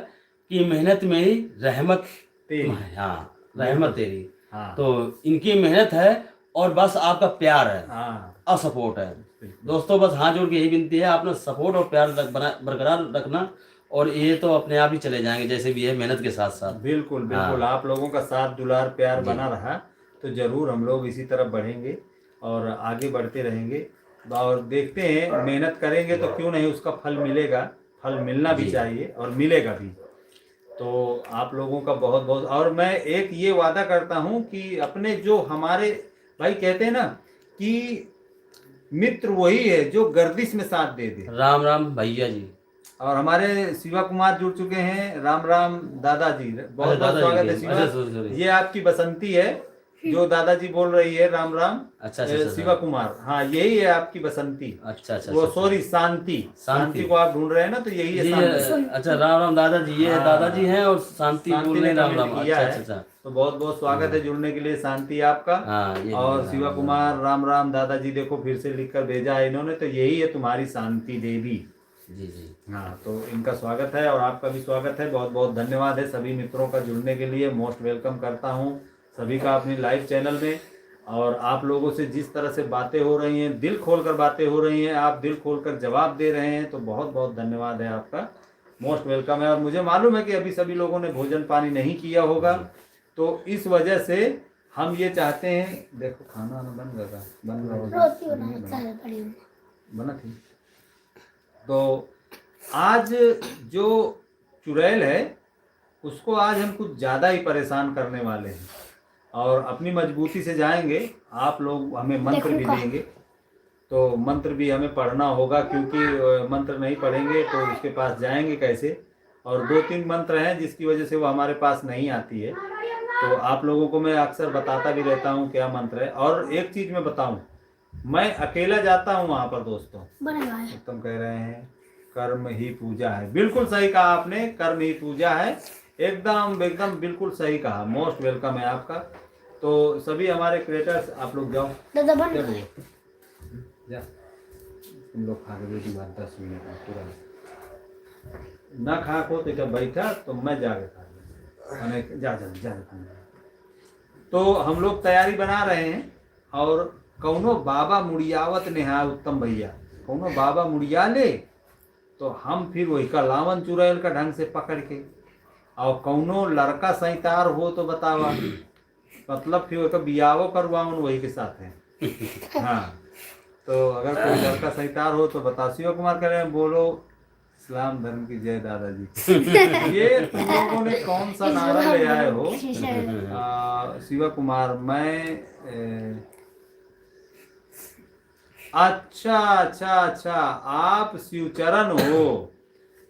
कि मेहनत मेरी रहमत तेरी। हाँ, रहमत तेरी। हाँ, तो इनकी मेहनत है और बस आपका प्यार है हाँ, और सपोर्ट है। दोस्तों बस हाथ जोड़ के यही विनती है, आपने सपोर्ट और प्यार बरकरार रखना, और ये तो अपने आप ही चले जाएंगे जैसे भी है, मेहनत के साथ साथ। बिल्कुल बिल्कुल। आप लोगों का साथ दुलार प्यार बना रहा तो जरूर हम लोग इसी तरफ बढ़ेंगे और आगे बढ़ते रहेंगे। और देखते हैं, मेहनत करेंगे तो क्यों नहीं उसका फल मिलेगा, फल मिलना भी चाहिए और मिलेगा भी। तो आप लोगों का बहुत बहुत, और मैं एक ये वादा करता हूँ कि अपने जो हमारे भाई कहते हैं ना कि मित्र वही है जो गर्दिश में साथ दे दे। राम राम भैया जी। और हमारे शिवा कुमार जुड़ चुके हैं। राम राम दादाजी, बहुत बहुत दादाजी स्वागत के- है शिवा। अच्छा, sorry। ये आपकी बसंती है जो दादाजी बोल रही है। राम राम। अच्छा, अच्छा, शिवा कुमार, हाँ यही है आपकी बसंती। अच्छा अच्छा वो अच्छा, सॉरी शांति, शांति को आप ढूंढ रहे हैं ना, तो यही है जी शांति। अच्छा, राम राम दादाजी, ये हाँ। दादाजी हैं और शांति शांति बोल ने रहे हैं राम कमेंट राम। किया अच्छा है। अच्छा अच्छा, तो बहुत बहुत स्वागत है जुड़ने के लिए शांति आपका। हाँ ये और राम शिवा राम। कुमार राम राम दादाजी, देखो फिर से लिखकर भेजा है इन्होंने, तो यही है तुम्हारी शांति देवी। जी जी, हाँ, तो इनका स्वागत है और आपका भी स्वागत है। बहुत बहुत धन्यवाद है सभी मित्रों का जुड़ने के लिए। मोस्ट वेलकम करता हूँ सभी का अपनी लाइव चैनल में। और आप लोगों से जिस तरह से बातें हो रही हैं, दिल खोलकर बातें हो रही हैं, आप दिल खोलकर जवाब दे रहे हैं, तो बहुत बहुत धन्यवाद है आपका। मोस्ट वेलकम है। और मुझे मालूम है कि अभी सभी लोगों ने भोजन पानी नहीं किया होगा, तो इस वजह से हम ये चाहते हैं, देखो खाना बन गया, बन रहा बना थी। तो आज जो चुड़ैल है उसको आज हम कुछ ज़्यादा ही परेशान करने वाले हैं और अपनी मजबूती से जाएंगे। आप लोग हमें मंत्र भी देंगे, तो मंत्र भी हमें पढ़ना होगा, क्योंकि मंत्र नहीं पढ़ेंगे तो उसके पास जाएंगे कैसे। और 2-3 मंत्र हैं जिसकी वजह से वो हमारे पास नहीं आती है, तो आप लोगों को मैं अक्सर बताता भी रहता हूँ क्या मंत्र है। और एक चीज़ मैं बताऊँ, मैं अकेला जाता हूँ वहाँ पर दोस्तों। उत्तम कह रहे हैं कर्म ही पूजा है। बिल्कुल सही कहा आपने, कर्म ही पूजा है। एकदम एकदम बिल्कुल सही कहा। मोस्ट वेलकम है आपका। तो सभी हमारे क्रिएटर्स, आप लोग जाओ क्या बोलो, जा तुम लोग खा के बेटी बात 10 मिनट में तुरंत ना खा को तो जब बैठा तो मैं जाके खा जा जा जा। तो हम लोग तैयारी बना रहे हैं और कौनो बाबा मुड़ियावत नेहा उत्तम भैया, कौनो बाबा मुड़िया ले तो हम फिर वही का लावन चुड़ैल का ढंग से पकड़ के, और कौनो लड़का सैतार हो तो बतावा, मतलब फिर वही का बियावो करवाऊन वही के साथ है। हाँ, तो अगर कोई लड़का सैतार हो तो बता। शिव कुमार कह रहे हैं बोलो इस्लाम धर्म की जय दादाजी। ये तुम लोगों ने कौन सा नारा ले आए हो? शिव कुमार, मैं अच्छा अच्छा अच्छा, आप शिवचरण हो।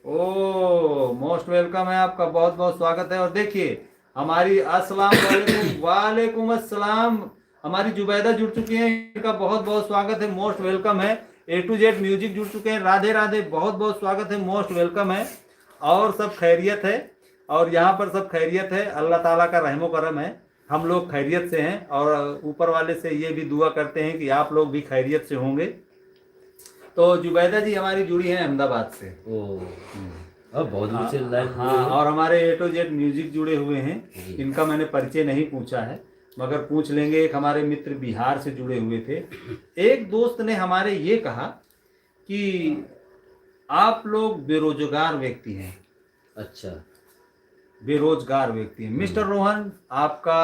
ओ मोस्ट वेलकम है आपका, बहुत बहुत स्वागत है। और देखिए हमारी अस्सलाम वालेकुम, वालेकुम अस्सलाम, हमारी जुबैदा जुड़ चुकी हैं, इनका बहुत बहुत स्वागत है, मोस्ट वेलकम है। A to Z म्यूजिक जुड़ चुके हैं, राधे राधे, बहुत बहुत स्वागत है, मोस्ट वेलकम है। और सब खैरियत है, और यहाँ पर सब खैरियत है, अल्लाह ताला का रहमो करम है, हम लोग खैरियत से हैं। और ऊपर वाले से ये भी दुआ करते हैं कि आप लोग भी खैरियत से होंगे। तो जुबैदा जी हमारी जुड़ी हैं अहमदाबाद से। अब बहुत दूर से लाइव। हाँ, और हमारे A to Z म्यूजिक जुड़े हुए हैं, इनका मैंने परिचय नहीं पूछा है मगर पूछ लेंगे। एक हमारे मित्र बिहार से जुड़े हुए थे। एक दोस्त ने हमारे ये कहा कि आप लोग बेरोजगार व्यक्ति हैं। क्या बेरोजगार व्यक्ति हैं? मिस्टर रोहन, आपका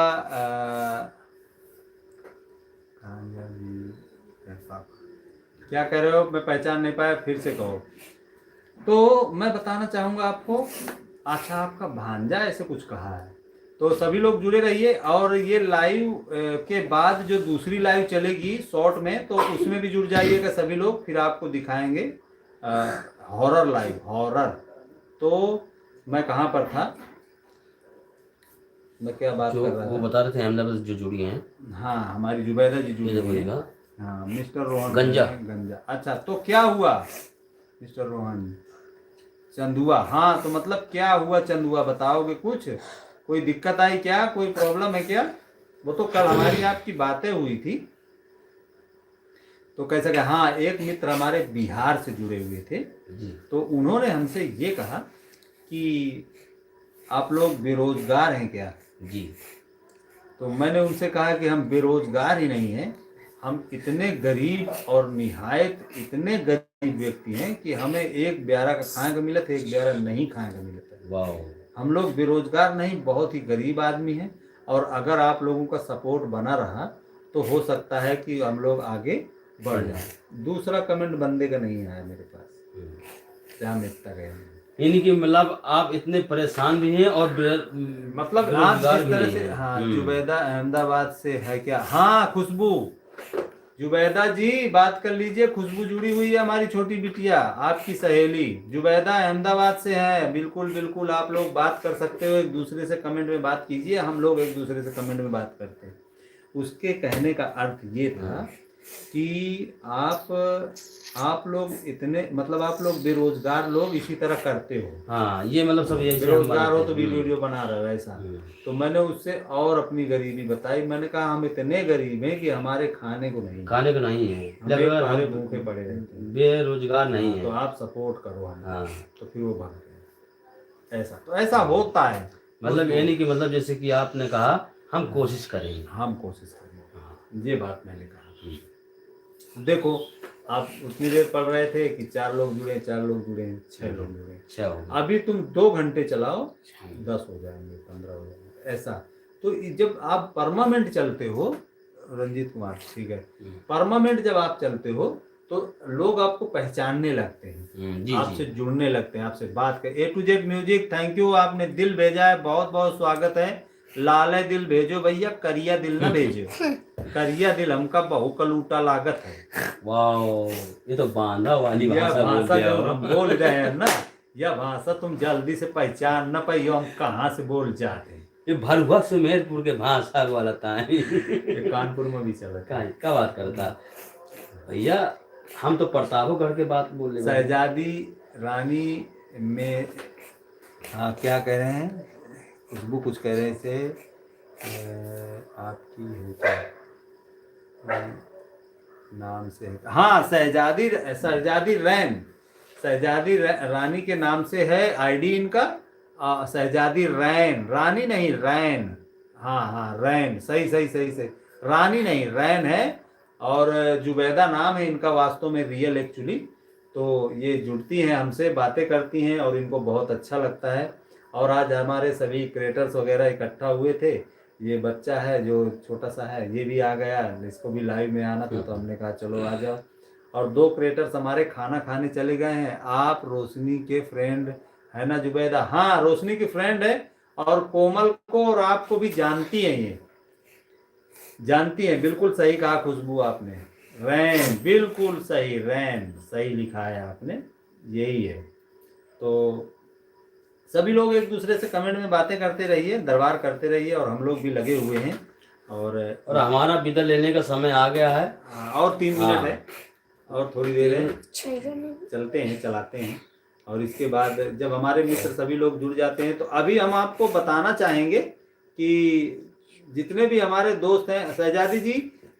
क्या कह रहे हो? मैं पहचान नहीं पाया, फिर से कहो। तो मैं बताना चाहूँगा आपको, अच्छा आपका भांजा ऐसे कुछ कहा है। तो सभी लोग जुड़े रहिए, और ये लाइव के बाद जो दूसरी लाइव चलेगी शॉर्ट में, तो उसमें भी जुड़ जाइएगा सभी लोग, फिर आपको दिखाएंगे हॉरर लाइव, हॉरर। तो मैं कहाँ पर था, मैं क्या बात कर रहा था? वो बता रहे थे अहमदाबाद जो जुड़ी हैं। हाँ, हमारी जुबैदा जी जुड़ी हुई है। हाँ, मिस्टर रोहन गंजा। अच्छा, तो क्या हुआ मिस्टर रोहन? चंदुआ, हाँ, तो मतलब क्या हुआ चंदुआ, बताओगे कुछ? कोई दिक्कत आई क्या, कोई प्रॉब्लम है क्या? वो तो कल हमारी आपकी बातें हुई थी, तो कैसा क्या? हाँ, एक मित्र हमारे बिहार से जुड़े हुए थे, तो उन्होंने हमसे ये कहा कि आप लोग बेरोजगार हैं क्या? जी। तो मैंने उनसे कहा कि हम बेरोजगार ही नहीं हैं, हम इतने गरीब और निहायत इतने गरीब व्यक्ति हैं कि हमें एक ब्यारा का खाने का मिलता है, एक ब्यारा नहीं खाने का मिलता है। वाह, हम लोग बेरोजगार नहीं, बहुत ही गरीब आदमी हैं, और अगर आप लोगों का सपोर्ट बना रहा तो हो सकता है कि हम लोग आगे बढ़ जाए। दूसरा कमेंट बंदे का नहीं आया मेरे पास, जहाँ मिलता गया। यानी कि मतलब आप इतने परेशान भी हैं और मतलब आप जिस तरह से, हाँ, जुबैदा अहमदाबाद से है क्या? हाँ, खुशबू, जुबैदा जी बात कर लीजिए। खुशबू जुड़ी हुई है हमारी छोटी बिटिया, आपकी सहेली जुबैदा अहमदाबाद से है। बिल्कुल बिल्कुल आप लोग बात कर सकते हो, एक दूसरे से कमेंट में बात कीजिए, हम लोग एक दूसरे से कमेंट में बात करते हैं। उसके कहने का अर्थ ये था कि आप लोग इतने मतलब आप लोग बेरोजगार लोग इसी तरह करते हो, हाँ ये मतलब सब यही बेरोजगार हो तो वीडियो बना रहे हो ऐसा। हम्म। तो मैंने उससे और अपनी गरीबी बताई। मैंने कहा हम इतने गरीब हैं कि हमारे खाने को नहीं, खाने को नहीं है, हम लगभग एक पहले हम भूखे पड़े रहते हैं। बेरोजगार नहीं तो है। आप सपोर्ट करो हम। हाँ तो फिर वो भाग गए। ऐसा तो ऐसा होता है। मतलब ये नहीं कि मतलब जैसे कि आपने कहा हम कोशिश करेंगे। हम कोशिश करेंगे, ये बात मैंने कहा। देखो आप उतनी देर पढ़ रहे थे कि 4 लोग जुड़े, 4 लोग जुड़े, 6 लोग जुड़े। अच्छा होगा। अभी तुम 2 घंटे चलाओ 10 हो जाएंगे, 15 हो जाएंगे ऐसा। तो जब आप परमानेंट चलते हो रंजीत कुमार, ठीक है, परमानेंट जब आप चलते हो तो लोग आपको पहचानने लगते हैं, जी आपसे जुड़ने लगते हैं, आपसे बात कर। A to Z music thank you, आपने दिल भेजा है, बहुत बहुत स्वागत है। लाले दिल भेजो भैया, करिया दिल ना भेजो। करिया दिल हमका बहु कलूटा लागत है। वाओ, ये तो बांधा वाली यह भाषा बोल भाषा दिया जो हो। हम बोल रहे हैं ना, यह भाषा तुम जल्दी से पहचान न पाइयो हम कहाँ से बोल जाते हैं। ये भरुआ सुमेरपुर के भाषा वाला था। ये कानपुर में भी चला था। क्या बात करता भैया, हम तो प्रतापगढ़ के बात बोल रहे हैं। शहजादी रानी में हाँ क्या कह रहे हैं, खुशबू कुछ कह रहे थे आपकी है क्या नाम से है? हाँ शहजादी शहजादी रानी के नाम से है आईडी इनका। शहजादी रैन, रानी नहीं रैन। हाँ हाँ रैन, सही सही सही सही, रानी नहीं रैन है। और जुबैदा नाम है इनका वास्तव में, रियल एक्चुअली। तो ये जुड़ती हैं हमसे, बातें करती हैं और इनको बहुत अच्छा लगता है। और आज हमारे सभी क्रिएटर्स वगैरह इकट्ठा हुए थे। ये बच्चा है जो छोटा सा है, ये भी आ गया, इसको भी लाइव में आना था तो हमने कहा चलो आ जाओ। और 2 क्रिएटर्स हमारे खाना खाने चले गए हैं। आप रोशनी के फ्रेंड है ना जुबैदा? हाँ रोशनी की फ्रेंड है, और कोमल को और आपको भी जानती है, ये जानती है। बिल्कुल सही कहा खुशबू आपने, रैन बिल्कुल सही, रैन सही लिखा है आपने, यही है। तो सभी लोग एक दूसरे से कमेंट में बातें करते रहिए, दरबार करते रहिए, और हम लोग भी लगे हुए हैं। और हमारा विदा लेने का समय आ गया है। और 3 मिनट है, और थोड़ी देर है, चलते हैं चलाते हैं। और इसके बाद जब हमारे मित्र सभी लोग जुड़ जाते हैं तो अभी हम आपको बताना चाहेंगे कि जितने भी हमारे दोस्त हैं, शहजादी जी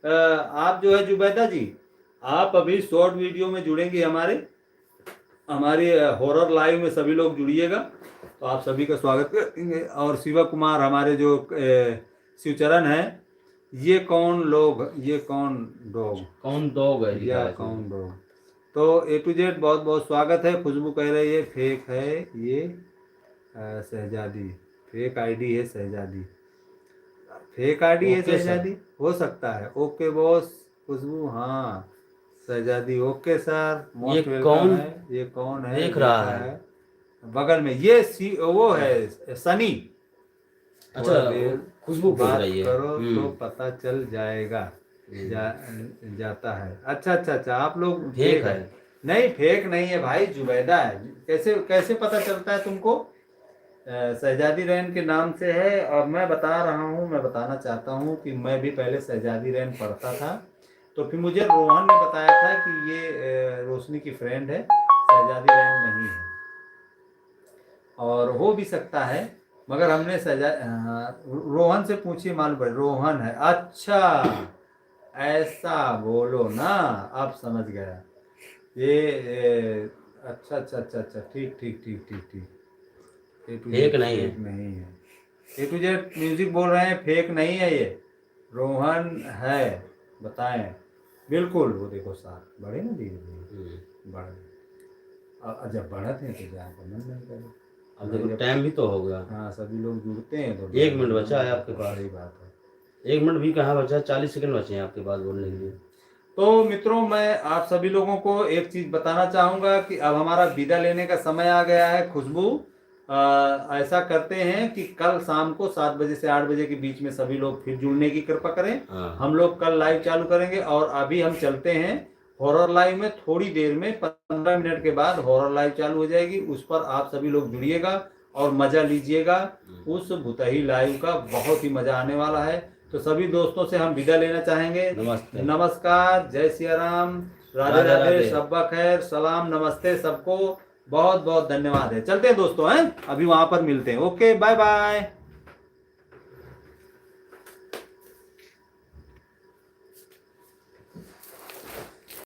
आप जो है जुबैदा जी, आप अभी शॉर्ट वीडियो में जुड़ेंगे हमारी हॉरर लाइव में सभी लोग जुड़िएगा, तो आप सभी का स्वागत करेंगे। और शिवा कुमार हमारे जो शिवचरण है, ये कौन लोग, ये कौन डॉग है, या कौन डॉग। तो A to Z बहुत बहुत स्वागत है। खुशबू कह रही है फेक है ये शहजादी, फेक आईडी है शहजादी, फेक आईडी है शहजादी, हो सकता है। ओके बॉस खुशबू, हाँ शहजादी ओके सर, मोस्ट वेलकम है। ये कौन है देख रहा है बगल में, ये वो है सनी। अच्छा खुशबू बात करो तो पता चल जाएगा जाता है। अच्छा आप लोग फेक है? नहीं फेक नहीं है भाई, जुबैदा है। कैसे पता चलता है तुमको? शहजादी रैन के नाम से है। और मैं बताना चाहता हूँ कि मैं भी पहले शहजादी रैन पढ़ता था, तो फिर मुझे रोहन ने बताया था कि ये रोशनी की फ्रेंड है, शहजादी रैन नहीं है। और हो भी सकता है, मगर हमने रोहन से पूछिए, मालूम पड़े रोहन है। अच्छा ऐसा बोलो ना, अब समझ गया। ये अच्छा ठीक फेक नहीं है। A to Z म्यूजिक बोल रहे हैं फेक नहीं है, ये रोहन है, बताएं। बिल्कुल वो देखो साथ बढ़े ना धीरे धीरे बढ़े, जब बढ़ते हैं तो जाए मन नहीं करे। अब देखो टाइम भी तो हो गया। हाँ सभी लोग जुड़ते हैं तो 1 मिनट बचा है आपके पास। बड़ी बात है, 1 मिनट भी कहाँ बचा, 40 सेकंड बचे हैं आपके पास बोलने के लिए। तो मित्रों मैं आप सभी लोगों को एक चीज बताना चाहूंगा कि अब हमारा विदा लेने का समय आ गया है। खुशबू ऐसा करते हैं कि कल शाम को 7 बजे से 8 बजे के बीच में सभी लोग फिर जुड़ने की कृपा करें। हाँ। हम लोग कल लाइव चालू करेंगे और अभी हम चलते हैं हॉरर लाइव में। थोड़ी देर में 15 मिनट के बाद हॉरर लाइव चालू हो जाएगी, उस पर आप सभी लोग जुड़िएगा और मजा लीजिएगा उस भुतही लाइव का। बहुत ही मजा आने वाला है। तो सभी दोस्तों से हम विदा लेना चाहेंगे। नमस्ते। नमस्कार, जय सिया राम, राधे राधे राधे, राधे। शब्बा खैर, सलाम, नमस्ते सबको। बहुत बहुत धन्यवाद है। चलते हैं दोस्तों, हैं अभी वहां पर मिलते हैं। Okay, bye bye.